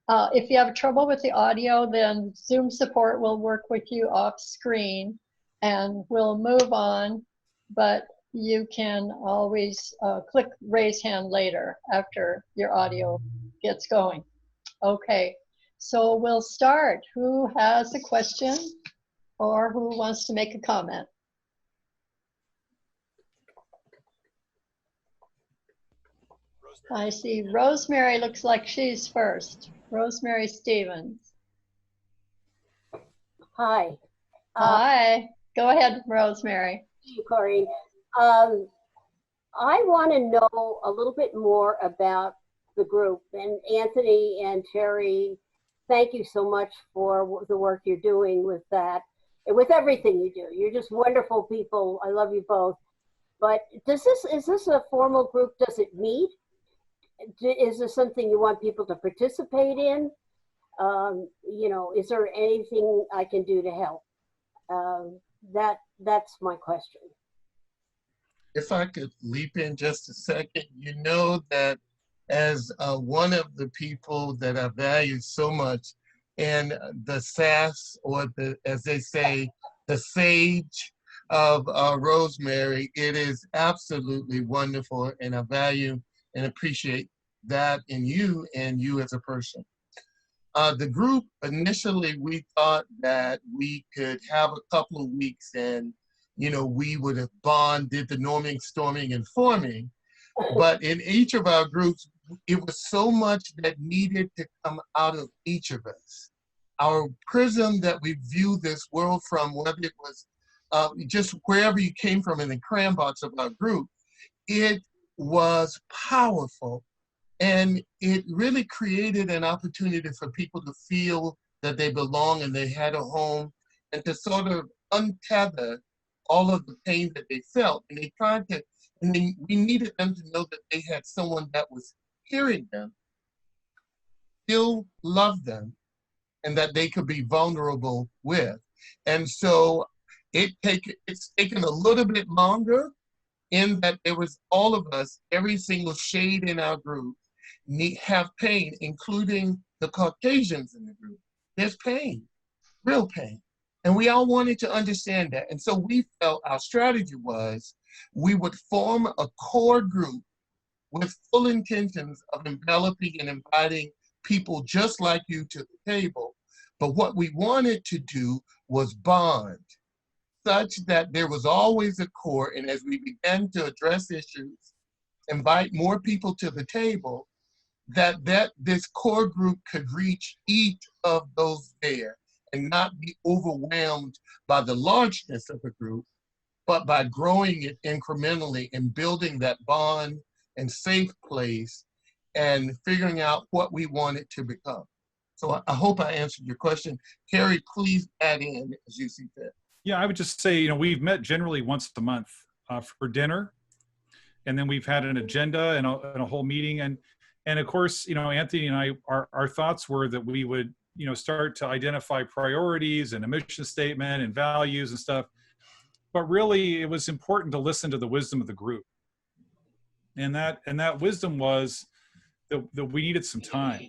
If you have trouble with the audio, then Zoom support will work with you off screen and we'll move on, but you can always click raise hand later after your audio gets going. Okay, so we'll start. Who has a question or who wants to make a comment? I see Rosemary looks like she's first. Rosemary Stevens. Hi. Hi. Go ahead, Rosemary. Thank you, Corrine. I want to know a little bit more about the group. And Anthony and Terry, thank you so much for the work you're doing with that, and with everything you do. You're just wonderful people. I love you both. But is this a formal group? Does it meet? Is this something you want people to participate in? Is there anything I can do to help? That's my question. If I could leap in just a second, you know that as one of the people that I value so much, and the sass, or the, as they say, the sage of Rosemary. It is absolutely wonderful, and I value and appreciate that in you and you as a person. The group, initially, we thought that we could have a couple of weeks and, you know, we would have did the norming, storming, and forming. But in each of our groups, it was so much that needed to come out of each of us. Our prism that we view this world from, whether it was just wherever you came from in the crambox of our group, it was powerful. And it really created an opportunity for people to feel that they belong and they had a home, and to sort of untether all of the pain that they felt. And they tried to, and we needed them to know that they had someone that was hearing them, still loved them, and that they could be vulnerable with. And so it's taken a little bit longer, in that there was all of us, every single shade in our group, have pain, including the Caucasians in the group. There's pain, real pain. And we all wanted to understand that. And so we felt our strategy was we would form a core group with full intentions of enveloping and inviting people just like you to the table. But what we wanted to do was bond, such that there was always a core. And as we began to address issues, invite more people to the table, that this core group could reach each of those there and not be overwhelmed by the largeness of the group, but by growing it incrementally and building that bond and safe place and figuring out what we want it to become. So I hope I answered your question. Terry, please add in as you see fit. Yeah, I would just say, you know, we've met generally once a month for dinner, and then we've had an agenda and a whole meeting. And of course, you know, Anthony and I, our thoughts were that we would, you know, start to identify priorities and a mission statement and values and stuff. But really, it was important to listen to the wisdom of the group. And that wisdom was that we needed some time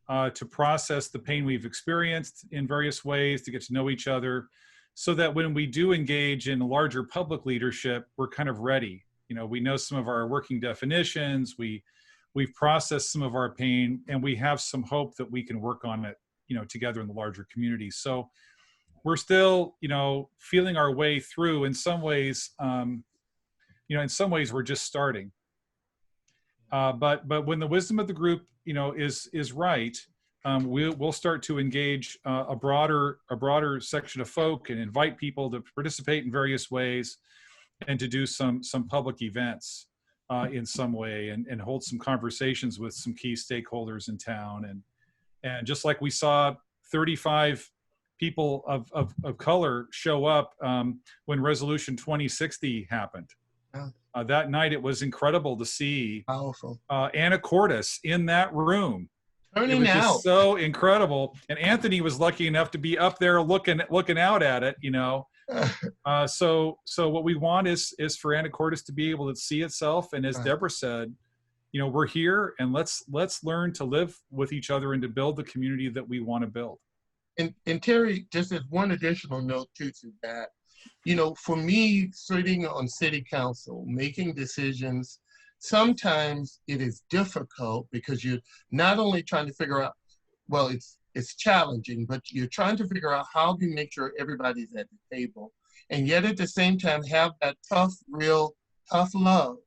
to process the pain we've experienced in various ways, to get to know each other, so that when we do engage in larger public leadership, we're kind of ready. You know, we know some of our working definitions, we've processed some of our pain, and we have some hope that we can work on it, you know, together in the larger community. So we're still, you know, feeling our way through. In some ways, you know, in some ways we're just starting. But when the wisdom of the group, you know, is right, we'll start to engage a broader section of folk and invite people to participate in various ways, and to do some public events in some way, and hold some conversations with some key stakeholders in town. And just like we saw 35 people of color show up when Resolution 2060 happened. That night, it was incredible to see Powerful. Anacortes in that room. It was just so incredible. And Anthony was lucky enough to be up there looking out at it, you know. So what we want is for Anacortes to be able to see itself. And as Deborah said, you know, we're here, and let's learn to live with each other and to build the community that we want to build. And Terry, just as one additional note too to that, you know, for me, sitting on city council, making decisions, sometimes it is difficult because you're not only trying to figure out, well, it's challenging, but you're trying to figure out how do you make sure everybody's at the table, and yet at the same time have that real tough love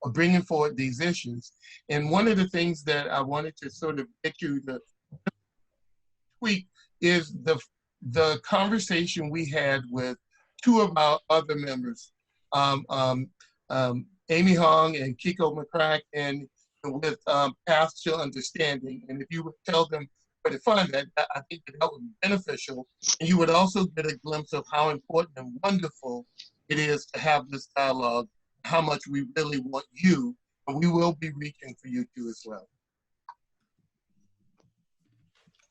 of bringing forward these issues. And one of the things that I wanted to sort of get you to tweak is the conversation we had with two of our other members, Amy Hong and Kiko McCrack, and with Path to Understanding. And if you would tell them where to find that, I think that would be beneficial. And you would also get a glimpse of how important and wonderful it is to have this dialogue, how much we really want you, and we will be reaching for you too as well.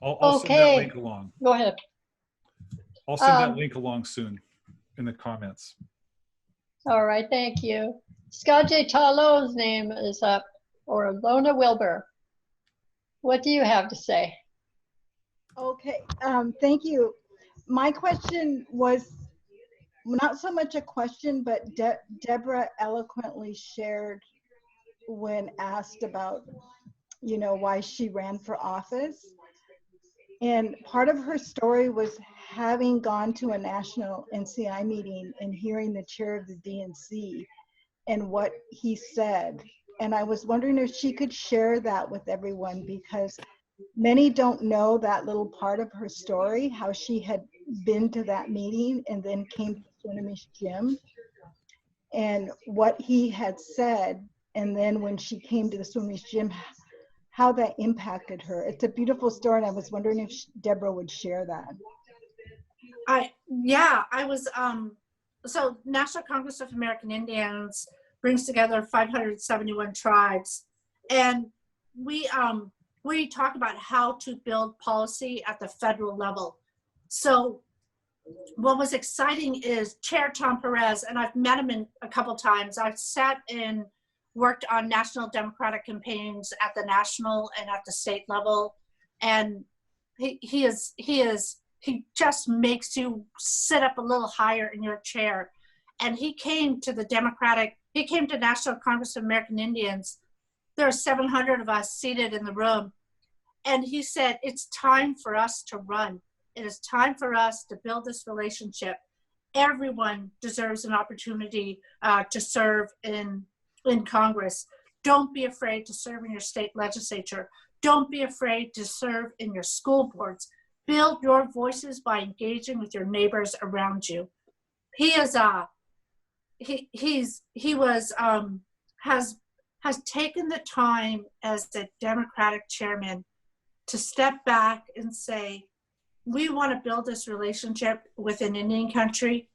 I'll send that link along. Go ahead. I'll send that link along soon in the comments. All right, thank you. Skaje Talo's name is up. or Lona Wilbur. What do you have to say? Okay, thank you. My question was not so much a question, but Deborah eloquently shared when asked about, you know, why she ran for office. And part of her story was having gone to a national NCI meeting and hearing the chair of the DNC and what he said. And I was wondering if she could share that with everyone, because many don't know that little part of her story, how she had been to that meeting and then came to Swinomish Gym, and what he had said. And then when she came to the Swinomish Gym, how that impacted her. It's a beautiful story, and I was wondering if Deborah would share that. I was, so National Congress of American Indians brings together 571 tribes, and we talk about how to build policy at the federal level. So what was exciting is Chair Tom Perez, and I've met him a couple times. I've sat and worked on national Democratic campaigns at the national and at the state level, and he just makes you sit up a little higher in your chair. And he came to National Congress of American Indians. There are 700 of us seated in the room. And he said, it's time for us to run. It is time for us to build this relationship. Everyone deserves an opportunity to serve in Congress. Don't be afraid to serve in your state legislature. Don't be afraid to serve in your school boards. Build your voices by engaging with your neighbors around you. Has taken the time as the Democratic chairman to step back and say, we want to build this relationship with an Indian country,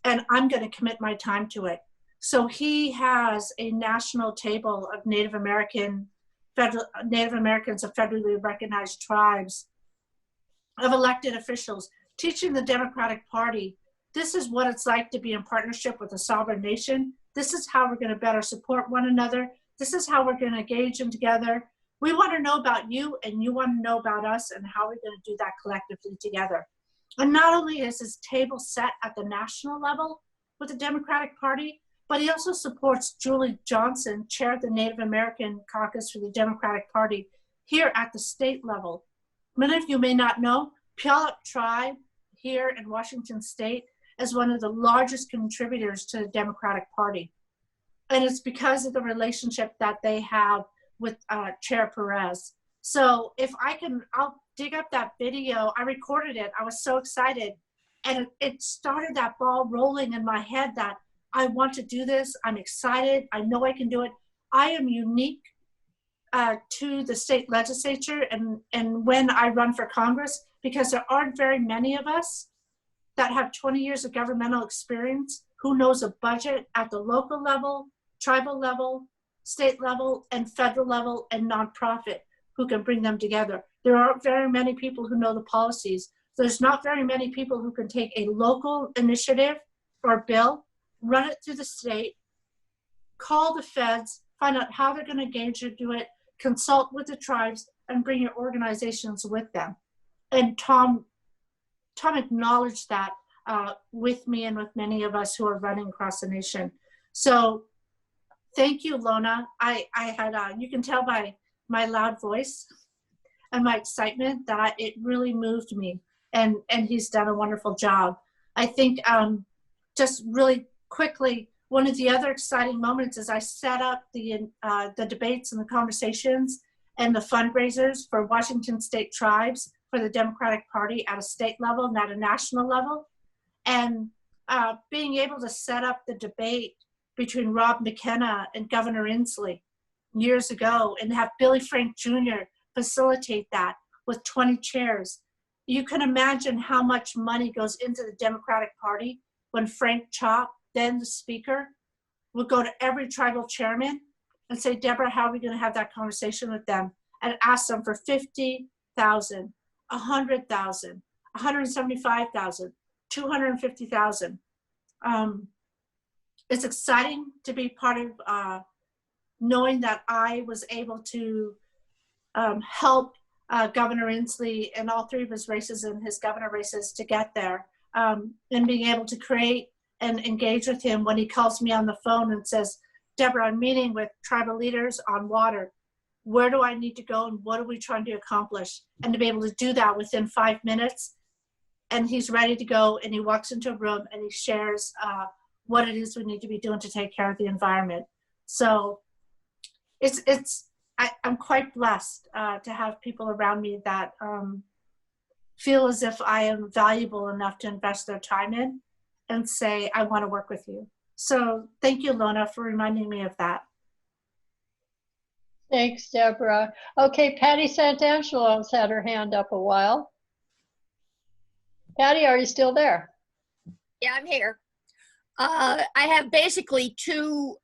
and I'm going to commit my time to it. So he has a national table of Native Americans of federally recognized tribes, of elected officials, teaching the Democratic Party, this is what it's like to be in partnership with a sovereign nation. This is how we're going to better support one another. This is how we're going to engage them together. We want to know about you, and you want to know about us, and how we're going to do that collectively together. And not only is his table set at the national level with the Democratic Party, but he also supports Julie Johnson, chair of the Native American Caucus for the Democratic Party, here at the state level. Many of you may not know, Puyallup Tribe here in Washington State is one of the largest contributors to the Democratic Party. And it's because of the relationship that they have with Chair Perez. So if I can, I'll dig up that video. I recorded it. I was so excited. And it started that ball rolling in my head that I want to do this. I'm excited. I know I can do it. I am unique to the state legislature and when I run for Congress, because there aren't very many of us that have 20 years of governmental experience who knows a budget at the local level, tribal level, state level, and federal level, and nonprofit, who can bring them together. There aren't very many people who know the policies. There's not very many people who can take a local initiative or bill, run it through the state, call the feds, find out how they're going to engage you, do it, consult with the tribes, and bring your organizations with them. And Tom acknowledged that with me and with many of us who are running across the nation. So thank you, Lona. I had, you can tell by my loud voice and my excitement that it really moved me, and he's done a wonderful job. I think just really quickly, one of the other exciting moments is I set up the debates and the conversations and the fundraisers for Washington State tribes for the Democratic Party at a state level and at a national level. And being able to set up the debate between Rob McKenna and Governor Inslee years ago, and have Billy Frank Jr. facilitate that with 20 chairs. You can imagine how much money goes into the Democratic Party when Frank Chop, then the speaker, would go to every tribal chairman and say, Deborah, how are we going to have that conversation with them? And ask them for 50,000, 100,000, 175,000, 250,000. It's exciting to be part of knowing that I was able to help Governor Inslee in all three of his races and his governor races to get there, and being able to create and engage with him when he calls me on the phone and says, Deborah, I'm meeting with tribal leaders on water. Where do I need to go and what are we trying to accomplish? And to be able to do that within 5 minutes, and he's ready to go, and he walks into a room and he shares what it is we need to be doing to take care of the environment. So I'm quite blessed to have people around me that feel as if I am valuable enough to invest their time in and say, I want to work with you. So thank you, Lona, for reminding me of that. Thanks, Deborah. Okay, Patty Santangelo had her hand up a while. Patty, are you still there? Yeah, I'm here. I have basically two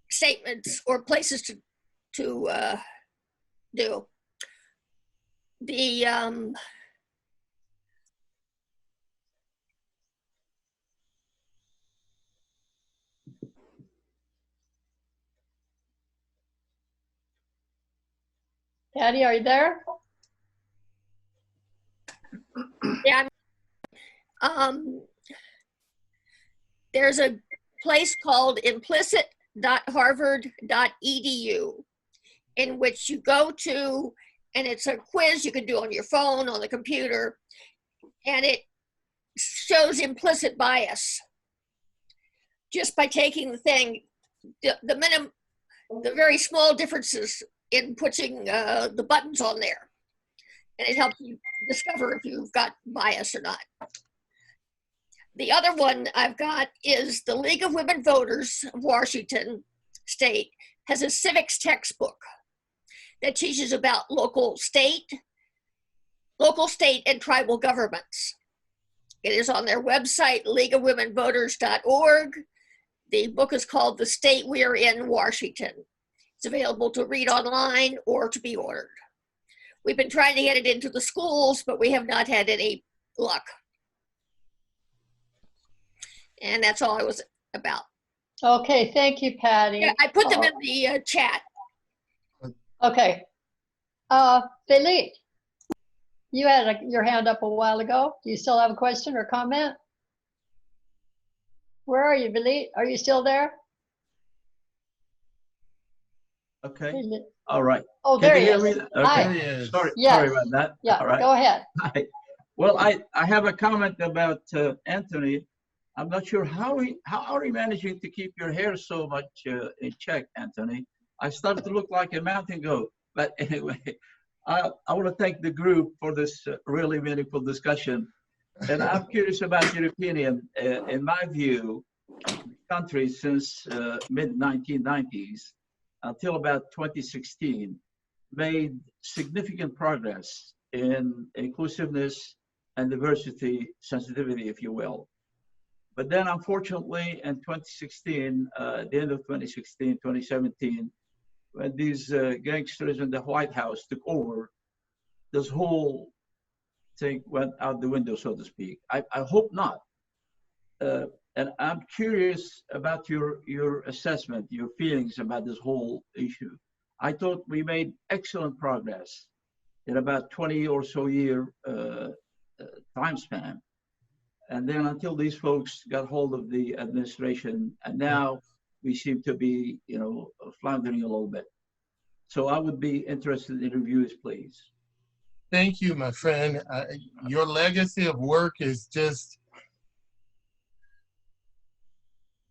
statements or places to do. The Patty, are you there? yeah, there's a place called implicit.harvard.edu in which you go to, and it's a quiz you can do on your phone, on the computer, and it shows implicit bias just by taking the thing, the very small differences in putting the buttons on there, and it helps you discover if you've got bias or not. The other one I've got is the League of Women Voters of Washington State has a civics textbook that teaches about local, state, and tribal governments. It is on their website, leagueofwomenvoters.org. The book is called The State We Are In, Washington. It's available to read online or to be ordered. We've been trying to get it into the schools, but we have not had any luck. And that's all I was about. Okay, thank you, Patty. Yeah, I put them in the chat. Okay. Philippe, you had your hand up a while ago. Do you still have a question or comment? Where are you, Philippe? Are you still there? Okay. Philippe. All right. Oh, Can there you he hear is. me? Hi. Okay. There he is. Sorry Yes. about that. Yeah, All right. go ahead. Hi. Well, I have a comment about Anthony. I'm not sure how are you managing to keep your hair so much in check, Anthony? I started to look like a mountain goat. But anyway, I want to thank the group for this really meaningful discussion. And I'm curious about your opinion. In my view, the country since mid-1990s until about 2016 made significant progress in inclusiveness and diversity sensitivity, if you will. But then unfortunately in 2016, at the end of 2016, 2017, when these gangsters in the White House took over, this whole thing went out the window, so to speak. I hope not. And I'm curious about your assessment, your feelings about this whole issue. I thought we made excellent progress in about 20 or so year time span. And then until these folks got hold of the administration, and now we seem to be, floundering a little bit. So I would be interested in your views, please. Thank you, my friend. Your legacy of work is just,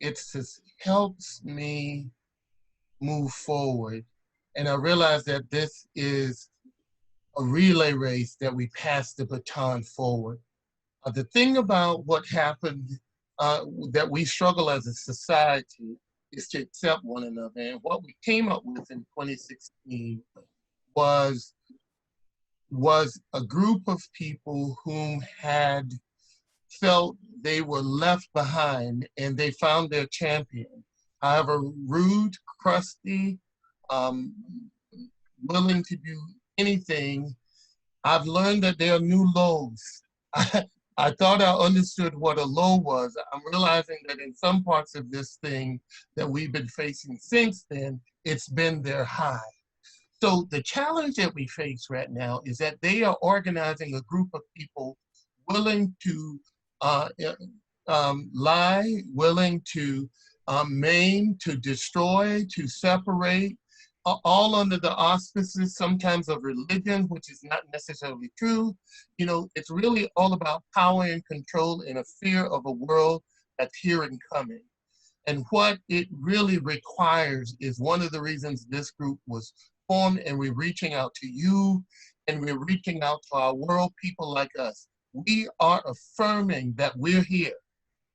it just helps me move forward. And I realize that this is a relay race that we pass the baton forward. The thing about what happened, that we struggle as a society, is to accept one another. And what we came up with in 2016 was a group of people whom had felt they were left behind, and they found their champion. However rude, crusty, willing to do anything, I've learned that there are new lows. I thought I understood what a low was. I'm realizing that in some parts of this thing that we've been facing since then, it's been their high. So the challenge that we face right now is that they are organizing a group of people willing to lie, willing to maim, to destroy, to separate, all under the auspices sometimes of religion, which is not necessarily true. You know, it's really all about power and control and a fear of a world that's here and coming. And what it really requires is one of the reasons this group was formed, and we're reaching out to you, and we're reaching out to our world people like us. We are affirming that we're here.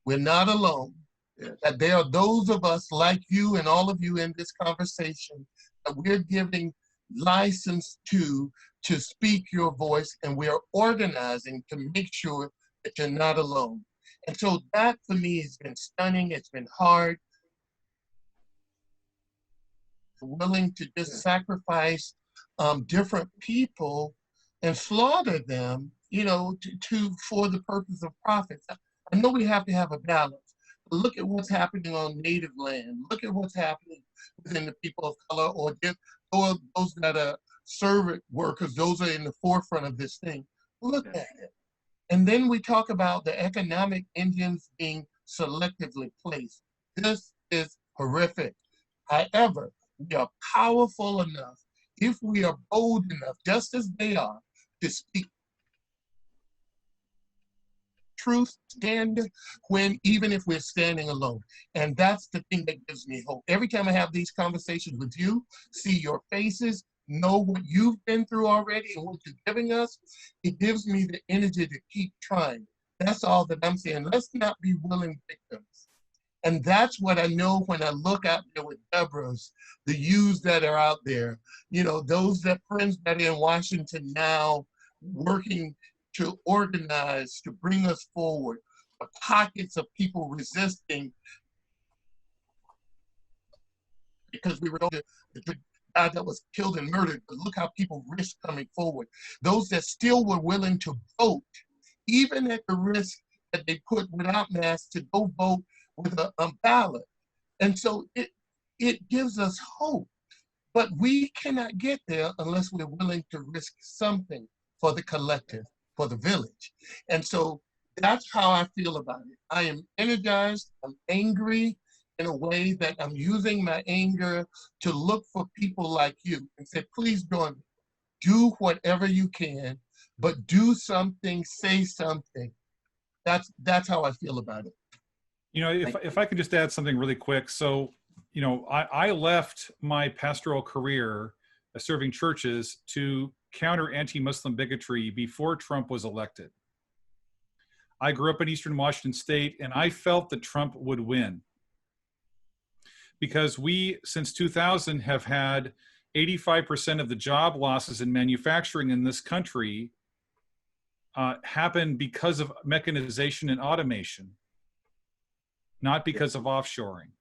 We're not alone. Yes. That there are those of us like you and all of you in this conversation that we're giving license to speak your voice, and we are organizing to make sure that you're not alone. And so that for me has been stunning. It's been hard. Willing to just sacrifice different people and slaughter them, you know, for the purpose of profits. I know we have to have a balance, but look at what's happening on native land. Look at what's happening within the people of color, or those that are servant workers. Those are in the forefront of this thing. Look at it. And then we talk about the economic engines being selectively placed. This is horrific. However, we are powerful enough, if we are bold enough, just as they are, to speak truth, stand even if we're standing alone. And that's the thing that gives me hope. Every time I have these conversations with you, see your faces, know what you've been through already and what you're giving us, it gives me the energy to keep trying. That's all that I'm saying. Let's not be willing victims. And that's what I know when I look out there with Deborah's, the yous that are out there, you know, those that friends that are in Washington now working to organize, to bring us forward, the pockets of people resisting because we were the guy that was killed and murdered, but look how people risk coming forward. Those that still were willing to vote, even at the risk that they put without masks to go vote with a ballot. And so it gives us hope, but we cannot get there unless we're willing to risk something for the collective, for the village. And so that's how I feel about it. I am energized, I'm angry in a way that I'm using my anger to look for people like you and say, please join me. Do whatever you can, but do something, say something. That's how I feel about it. You know, if I could just add something really quick. So, you know, I left my pastoral career serving churches to counter anti-Muslim bigotry before Trump was elected. I grew up in Eastern Washington State, and I felt that Trump would win. Because we, since 2000, have had 85% of the job losses in manufacturing in this country happen because of mechanization and automation, not because of offshoring.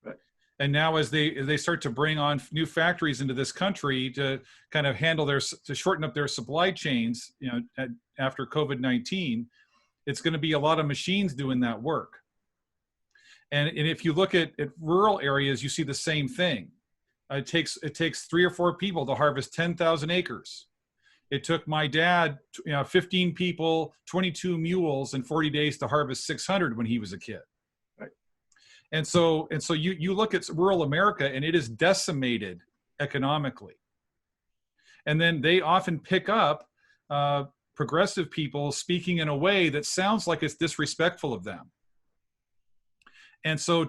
Right. And now as they start to bring on new factories into this country to kind of to shorten up their supply chains, you know, after COVID-19, it's going to be a lot of machines doing that work. And if you look at rural areas, you see the same thing. It takes 3 or 4 people to harvest 10,000 acres. It took my dad, 15 people, 22 mules, and 40 days to harvest 600 when he was a kid. Right. And so you look at rural America, and it is decimated economically. And then they often pick up progressive people speaking in a way that sounds like it's disrespectful of them. And so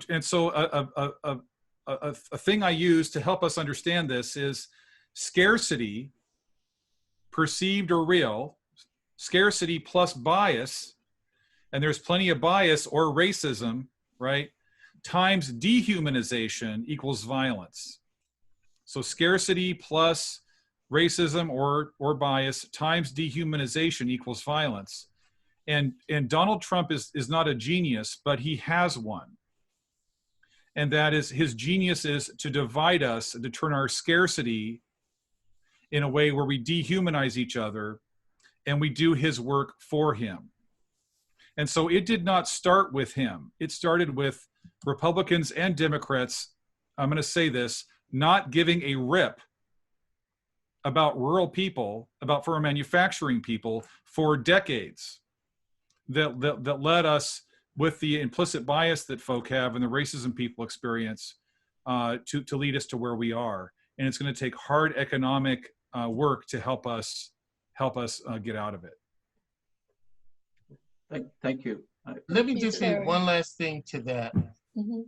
a thing I use to help us understand this is scarcity, perceived or real, scarcity plus bias, and there's plenty of bias or racism, right, times dehumanization equals violence. So scarcity plus racism or bias times dehumanization equals violence. And Donald Trump is not a genius, but he has one. And that is, his genius is to divide us and to turn our scarcity in a way where we dehumanize each other and we do his work for him. And so it did not start with him. It started with Republicans and Democrats, I'm going to say this, not giving a rip about rural people, about for manufacturing people for decades, that led us, with the implicit bias that folk have and the racism people experience, to lead us to where we are. And it's going to take hard economic work to help us get out of it. Thank you. Let me Thank you, just say Terry. one last thing to that. Mhm.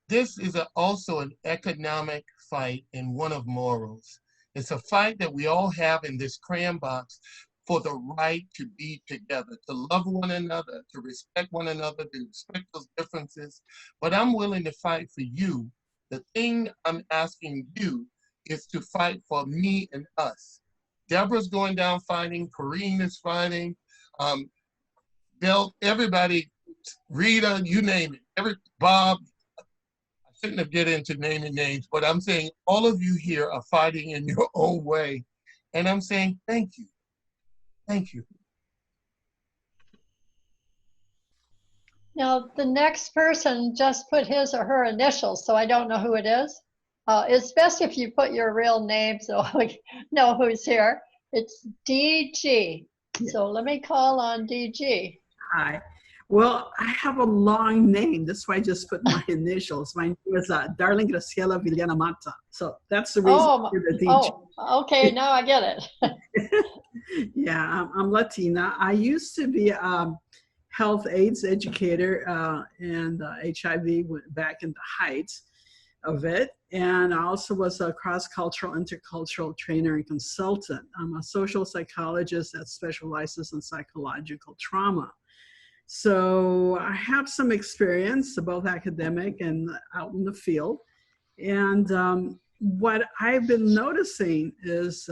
This is also an economic fight and one of morals. It's a fight that we all have in this crayon box for the right to be together, to love one another, to respect one another, to respect those differences. But I'm willing to fight for you. The thing I'm asking you is to fight for me and us. Deborah's going down fighting, Corrine is fighting, Bill, everybody, Rita, you name it, Bob. I shouldn't have get into naming names, but I'm saying all of you here are fighting in your own way. And I'm saying thank you. Thank you. Now, the next person just put his or her initials, so I don't know who it is. It's best if you put your real name so we know who's here. It's DG. So let me call on DG. Hi. Well, I have a long name. That's why I just put my initials. My name is Darling Graciela Villena Mata. So that's the reason for the DG. Oh, okay, now I get it. Yeah, I'm Latina. I used to be a health AIDS educator and HIV went back in the heights of it. And I also was a cross-cultural, intercultural trainer and consultant. I'm a social psychologist that specializes in psychological trauma. So I have some experience, both academic and out in the field. And what I've been noticing is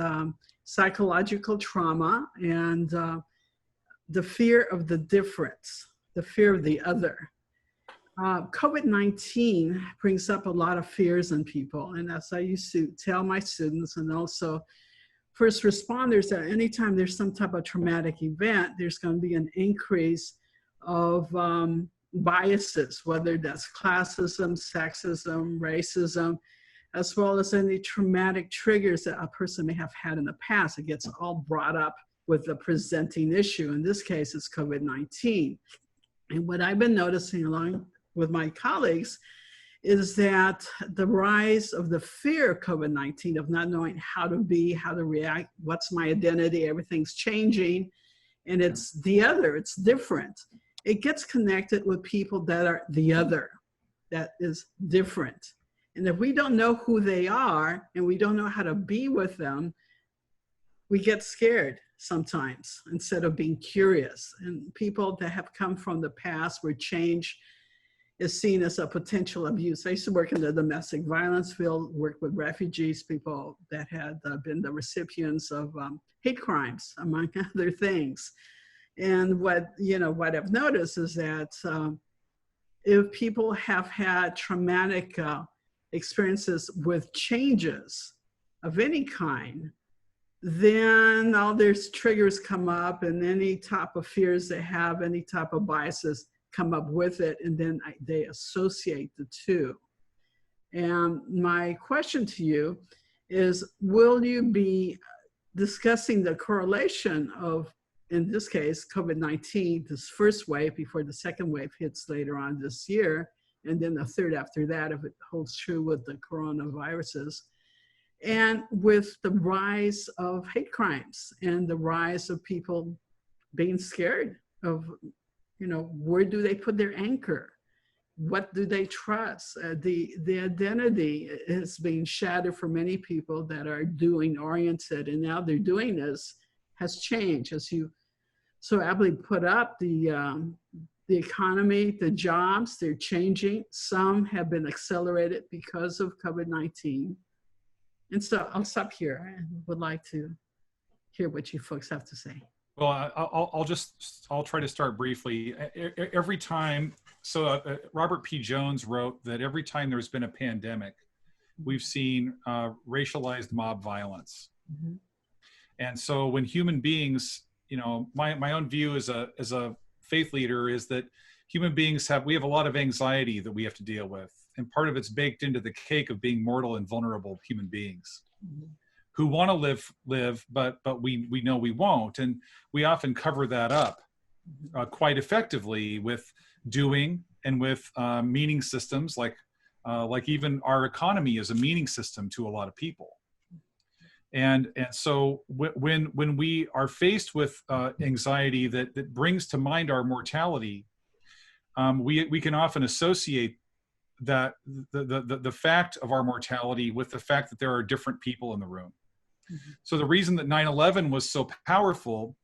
psychological trauma and the fear of the difference, the fear of the other. COVID-19 brings up a lot of fears in people. And as I used to tell my students and also first responders, that anytime there's some type of traumatic event, there's going to be an increase of biases, whether that's classism, sexism, racism, as well as any traumatic triggers that a person may have had in the past. It gets all brought up with the presenting issue. In this case, it's COVID-19. And what I've been noticing along with my colleagues is that the rise of the fear of COVID-19, of not knowing how to be, how to react, what's my identity, everything's changing, and it's the other, it's different. It gets connected with people that are the other, that is different. And if we don't know who they are and we don't know how to be with them, we get scared sometimes instead of being curious. And people that have come from the past where change is seen as a potential abuse. I used to work in the domestic violence field, work with refugees, people that had been the recipients of hate crimes, among other things. And what I've noticed is that if people have had traumatic experiences with changes of any kind, then all these triggers come up, and any type of fears they have, any type of biases come up with it, and then they associate the two. And my question to you is, will you be discussing the correlation of, in this case, COVID-19, this first wave before the second wave hits later on this year, and then the third after that, if it holds true with the coronaviruses, and with the rise of hate crimes and the rise of people being scared of, where do they put their anchor? What do they trust? The identity is being shattered for many people that are doing oriented, and now their doing has changed. As you so aptly put up, the economy, the jobs, they're changing. Some have been accelerated because of COVID-19. And so I'll stop here and would like to hear what you folks have to say. Well, I'll try to start briefly. Every time, Robert P. Jones wrote that every time there's been a pandemic, we've seen racialized mob violence. Mm-hmm. And so when human beings, my own view as a faith leader is that human beings we have a lot of anxiety that we have to deal with. And part of it's baked into the cake of being mortal and vulnerable human beings who want to live, but we know we won't. And we often cover that up quite effectively with doing and with meaning systems, like even our economy is a meaning system to a lot of people. And so when we are faced with anxiety that brings to mind our mortality, we can often associate that the fact of our mortality with the fact that there are different people in the room. So the reason that 9/11 was so powerful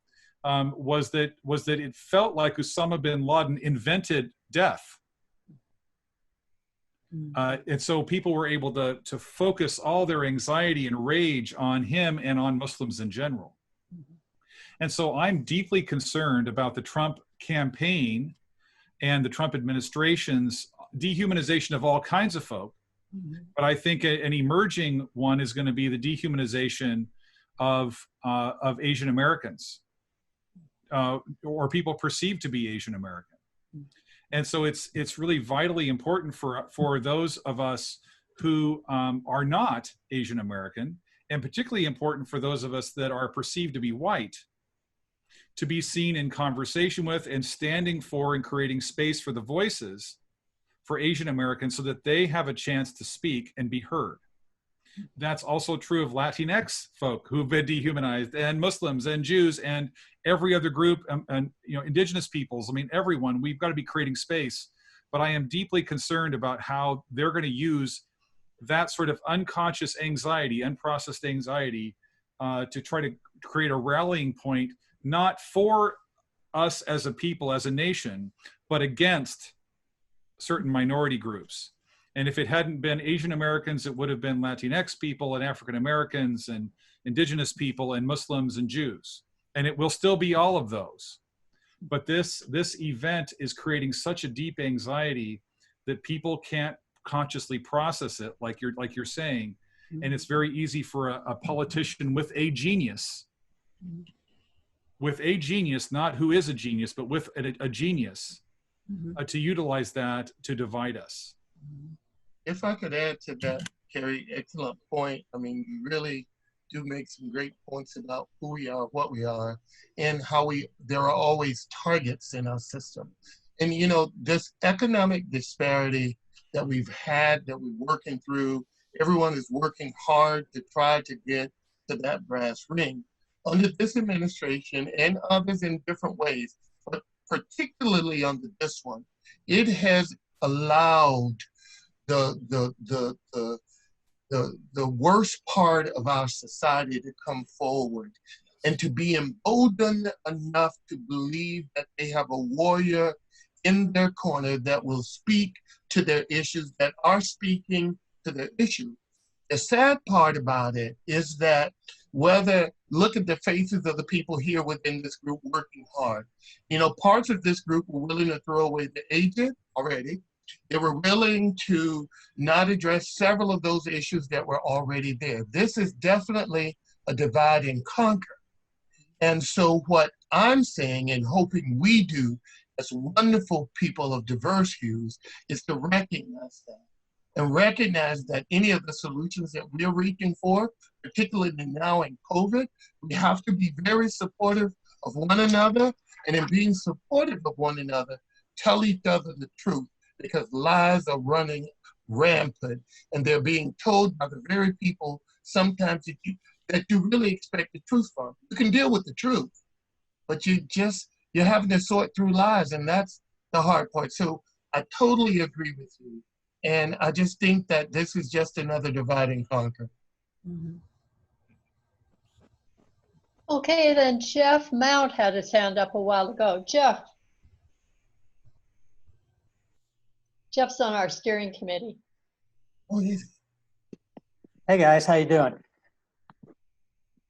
was that it felt like Osama bin Laden invented death. And so people were able to focus all their anxiety and rage on him and on Muslims in general. And so I'm deeply concerned about the Trump campaign and the Trump administration's dehumanization of all kinds of folk. But I think an emerging one is going to be the dehumanization of Asian Americans or people perceived to be Asian American. And so it's really vitally important for those of us who are not Asian American, and particularly important for those of us that are perceived to be white, to be seen in conversation with and standing for and creating space for the voices for Asian Americans so that they have a chance to speak and be heard. That's also true of Latinx folk who've been dehumanized, and Muslims and Jews and every other group, and indigenous peoples. I mean, everyone. We've got to be creating space. But I am deeply concerned about how they're going to use that sort of unconscious anxiety, unprocessed anxiety, to try to create a rallying point, not for us as a people, as a nation, but against certain minority groups. And if it hadn't been Asian Americans, it would have been Latinx people and African Americans and indigenous people and Muslims and Jews. And it will still be all of those. But this event is creating such a deep anxiety that people can't consciously process it, like you're saying. And it's very easy for a politician with a genius, not who is a genius, but with a genius, to utilize that to divide us. If I could add to that, Carrie, excellent point. I mean, you really do make some great points about who we are, what we are, and how there are always targets in our system. And, this economic disparity that we've had, that we're working through, everyone is working hard to try to get to that brass ring. Under this administration and others in different ways, but particularly under this one, it has allowed the worst part of our society to come forward and to be emboldened enough to believe that they have a warrior in their corner that will speak to their issues, that are speaking to their issues. The sad part about it is that look at the faces of the people here within this group working hard. Parts of this group were willing to throw away the agent already. They were willing to not address several of those issues that were already there. This is definitely a divide and conquer. And so what I'm saying and hoping we do as wonderful people of diverse hues is to recognize that. And recognize that any of the solutions that we're reaching for, particularly now in COVID, we have to be very supportive of one another. And in being supportive of one another, tell each other the truth, because lies are running rampant and they're being told by the very people sometimes that you really expect the truth from. You can deal with the truth, but you're having to sort through lies, and that's the hard part. So I totally agree with you. And I just think that this is just another divide and conquer. Okay, then Jeff Mount had his hand up a while ago. Jeff's on our steering committee. Oh, yes. Hey guys, how you doing?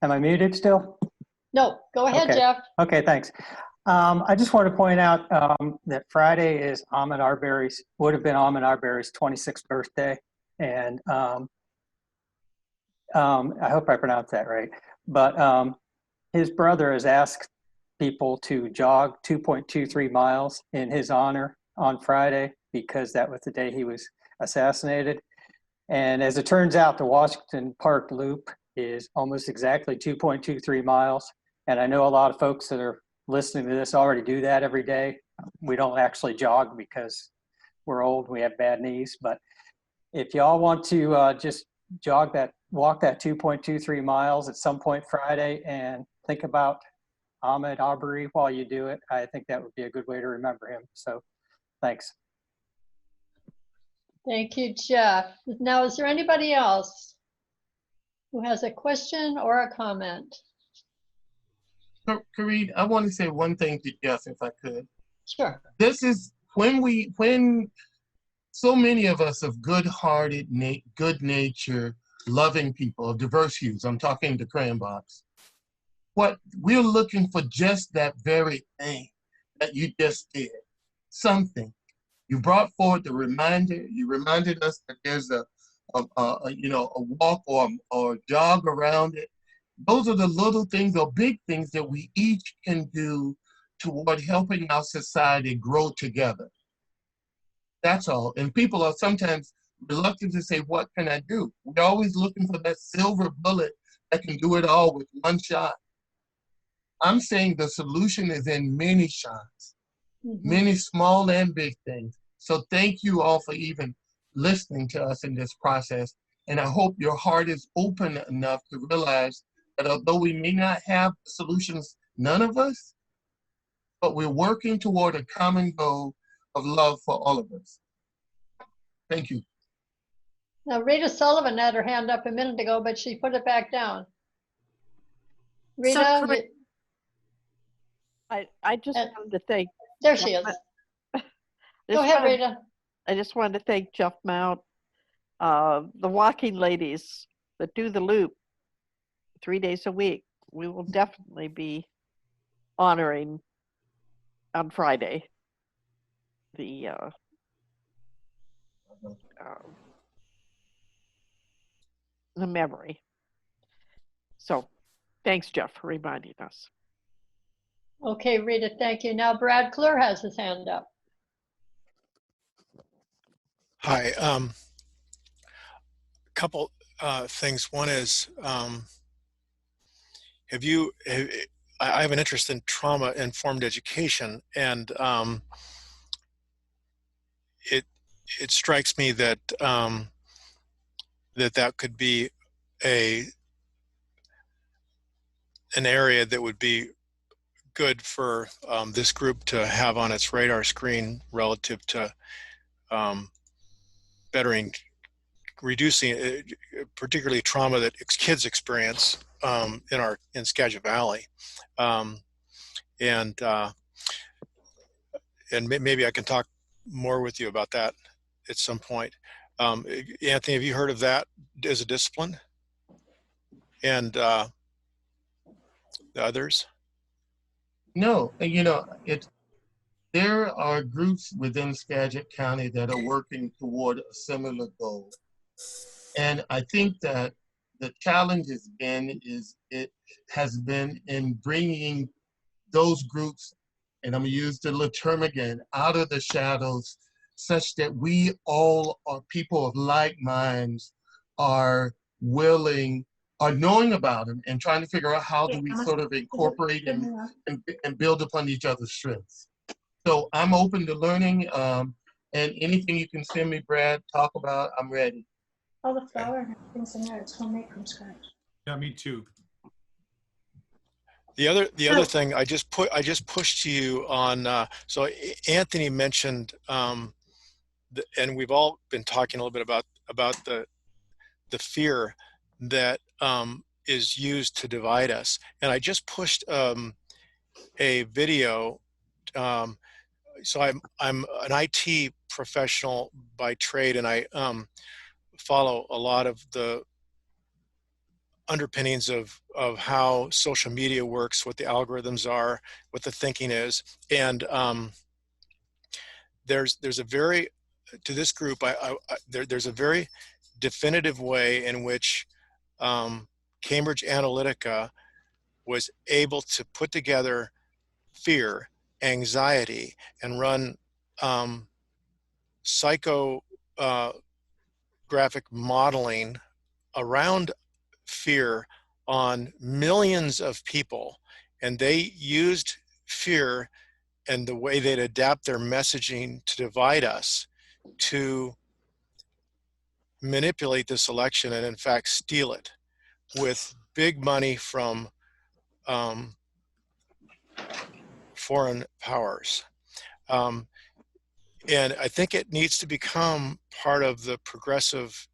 Am I muted still? No, go ahead, Okay. Jeff. Okay, thanks. I just want to point out that Friday is would have been Ahmaud Arbery's 26th birthday. And I hope I pronounced that right. But his brother has asked people to jog 2.23 miles in his honor on Friday because that was the day he was assassinated. And as it turns out, the Washington Park Loop is almost exactly 2.23 miles. And I know a lot of folks that are listening to this already do that every day. We don't actually jog because we're old, we have bad knees. But if y'all want to just walk that 2.23 miles at some point Friday and think about Ahmaud Arbery while you do it, I think that would be a good way to remember him. So thanks. Thank you, Jeff. Now, is there anybody else who has a question or a comment? Kareem, I want to say one thing to Jeff, if I could. Sure. This is when so many of us of good-hearted, good nature, loving people of diverse hues, I'm talking to Cranbox, what we're looking for just that very thing that you just did, something. You brought forward the reminder, you reminded us that there's a walk or a jog around it. Those are the little things or big things that we each can do toward helping our society grow together. That's all. And people are sometimes reluctant to say, what can I do? We're always looking for that silver bullet that can do it all with one shot. I'm saying the solution is in many shots, many small and big things. So thank you all for even listening to us in this process. And I hope your heart is open enough to realize that although we may not have solutions, none of us, but we're working toward a common goal of love for all of us. Thank you. Now, Rita Sullivan had her hand up a minute ago, but she put it back down. Rita, I just wanted to thank. There she is. Go ahead, Rita. I just wanted to thank Jeff Mount, the walking ladies that do the loop 3 days a week. We will definitely be honoring on Friday the memory. So thanks, Jeff, for reminding us. Okay, Rita, thank you. Now Brad Klur has his hand up. Hi. Couple things. One is, I have an interest in trauma-informed education, and it strikes me that that could be an area that would be good for this group to have on its radar screen relative to reducing particularly trauma that kids experience in Skagit Valley, and maybe I can talk more with you about that at some point. Anthony, have you heard of that as a discipline? And the others? No, there are groups within Skagit County that are working toward a similar goal. And I think that the challenge has been in bringing those groups, and I'm gonna use the little term again, out of the shadows, such that we all are people of like minds, are willing, are knowing about them and trying to figure out how do we sort of incorporate and build upon each other's strengths. So I'm open to learning, and anything you can send me, Brad, talk about, I'm ready. All the flour and things in there, it's homemade from scratch. Yeah, me too. The other thing I just pushed to you on. So Anthony mentioned, and we've all been talking a little bit about the fear that is used to divide us. And I just pushed a video. So I'm an IT professional by trade, and I follow a lot of the underpinnings of how social media works, what the algorithms are, what the thinking is. And there's a very, to this group, there's a very definitive way in which Cambridge Analytica was able to put together fear, anxiety, and run psychographic modeling around fear on millions of people. And they used fear and the way they'd adapt their messaging to divide us, to manipulate this election and in fact steal it with big money from foreign powers. And I think it needs to become part of the progressive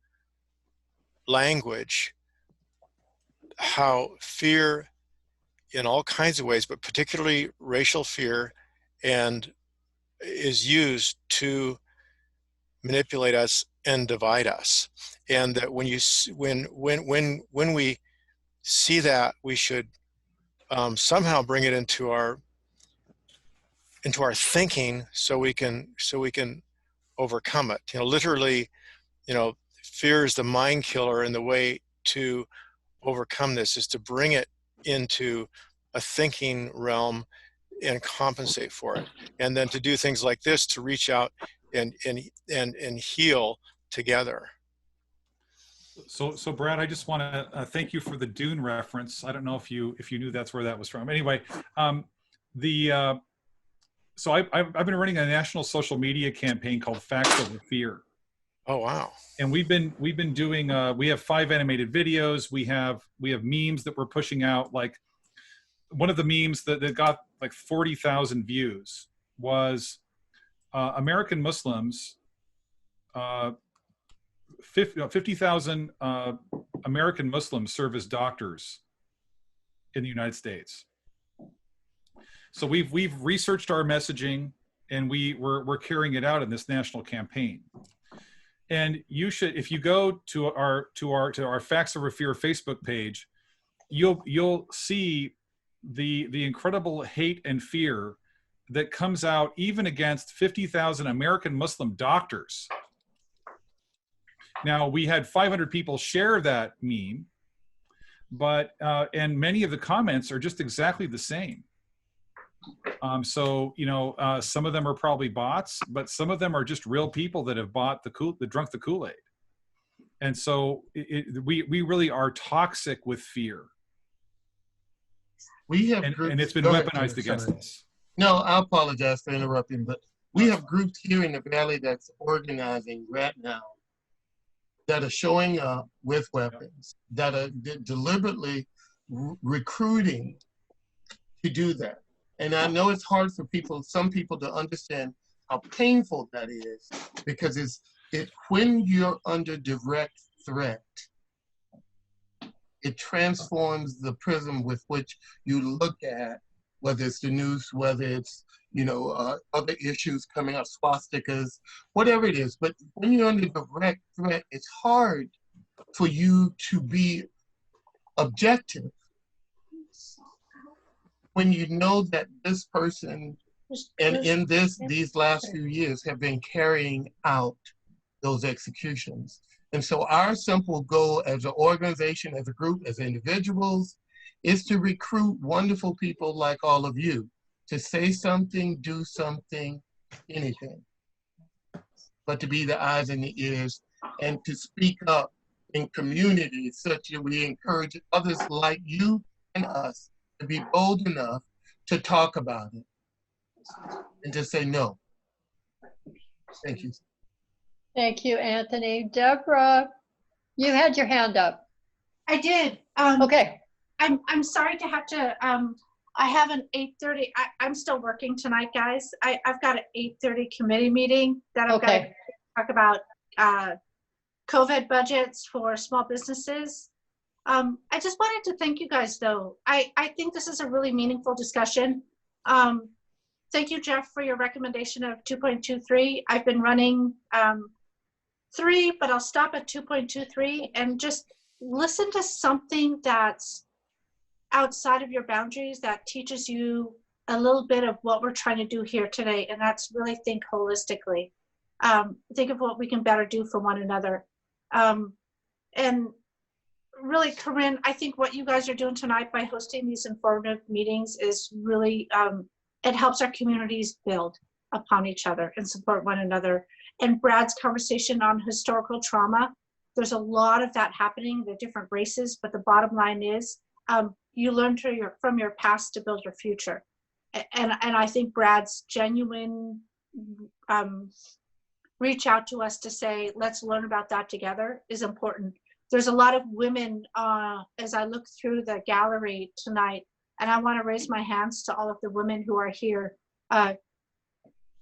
language, how fear in all kinds of ways, but particularly racial fear, and is used to manipulate us and divide us. And that when you when we see that, we should somehow bring it into our thinking so we can overcome it. You know, literally, you know, fear is the mind killer, and the way to overcome this is to bring it into a thinking realm and compensate for it, and then to do things like this to reach out and heal together. So Brad, I just want to thank you for the Dune reference. I don't know if you knew that's where that was from. Anyway, so I've been running a national social media campaign called Facts Over Fear. Oh wow! And we've been doing we have 5 animated videos. We have memes that we're pushing out. Like one of the memes that got like 40,000 views was American Muslims. 50,000 American Muslims serve as doctors in the United States. So we've researched our messaging, and we're carrying it out in this national campaign. And you should, if you go to our Facts Over Fear Facebook page, you'll see the incredible hate and fear that comes out even against 50,000 American Muslim doctors. Now, we had 500 people share that meme, but and many of the comments are just exactly the same. So, you know, some of them are probably bots, but some of them are just real people that have bought drunk the Kool-Aid. And so we really are toxic with fear. We have and it's been weaponized against us. No, I apologize for interrupting, but we have groups here in the Valley that's organizing right now that are showing up with weapons, that are deliberately recruiting to do that. And I know it's hard for some people to understand how painful that is, because when you're under direct threat, it transforms the prism with which you look at, whether it's the news, whether it's, you know, other issues coming up, swastikas, whatever it is. But when you're under direct threat, it's hard for you to be objective when you know that this person and in these last few years have been carrying out those executions. And so our simple goal as an organization, as a group, as individuals, is to recruit wonderful people like all of you to say something, do something, anything, but to be the eyes and the ears and to speak up in communities such that we encourage others like you and us to be bold enough to talk about it and to say no. Thank you. Thank you, Anthony. Deborah, you had your hand up. I did. Okay. I'm sorry to have to, I have an 8:30, I'm still working tonight, guys. I've got an 8:30 committee meeting that I've got to talk about COVID budgets for small businesses. I just wanted to thank you guys though. I think this is a really meaningful discussion. Thank you, Jeff, for your recommendation of 2.23. I've been running 3, but I'll stop at 2.23 and just listen to something that's outside of your boundaries that teaches you a little bit of what we're trying to do here today. And that's really think holistically. Think of what we can better do for one another. And really, Corinne, I think what you guys are doing tonight by hosting these informative meetings is really it helps our communities build upon each other and support one another. And Brad's conversation on historical trauma, there's a lot of that happening, the different races, but the bottom line is you learn from your past to build your future. And I think Brad's genuine reach out to us to say, let's learn about that together is important. There's a lot of women as I look through the gallery tonight, and I want to raise my hands to all of the women who are here.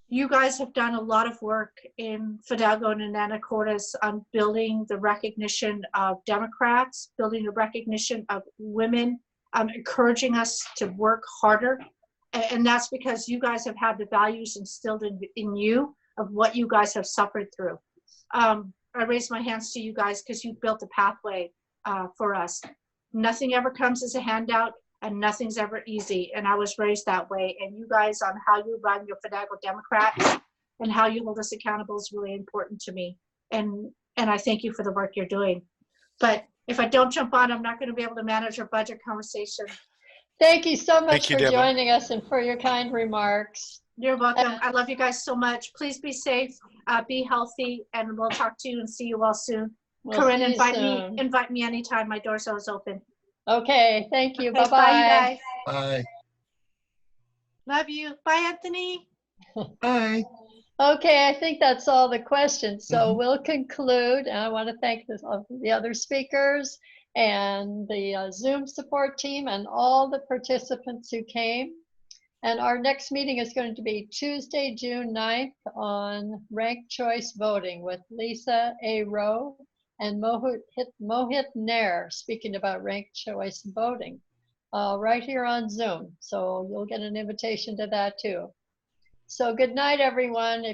You guys have done a lot of work in Fidalgo and in Anacortes on building the recognition of Democrats, building the recognition of women, encouraging us to work harder. And that's because you guys have had the values instilled in you of what you guys have suffered through. I raise my hands to you guys because you built a pathway for us. Nothing ever comes as a handout, and nothing's ever easy. And I was raised that way. And you guys, on how you run your Fidalgo Democrats and how you hold us accountable is really important to me. And I thank you for the work you're doing. But if I don't jump on, I'm not going to be able to manage our budget conversation. Thank you so much you, for Deborah. joining us and for your kind remarks. You're welcome. I love you guys so much. Please be safe, be healthy, and we'll talk to you and see you all soon. We'll Corinne, see you invite soon. me anytime. My door's always open. Okay, thank you. Okay, Bye-bye. bye, you guys. Bye. Love you. Bye, Anthony. Bye. Okay, I think that's all the questions. So Mhm. we'll conclude. And I want to thank the other speakers and the Zoom support team and all the participants who came. And our next meeting is going to be Tuesday, June 9th on ranked choice voting with Lisa A. Rowe and Mohit Nair speaking about ranked choice voting right here on Zoom. So you'll get an invitation to that too. So good night, everyone.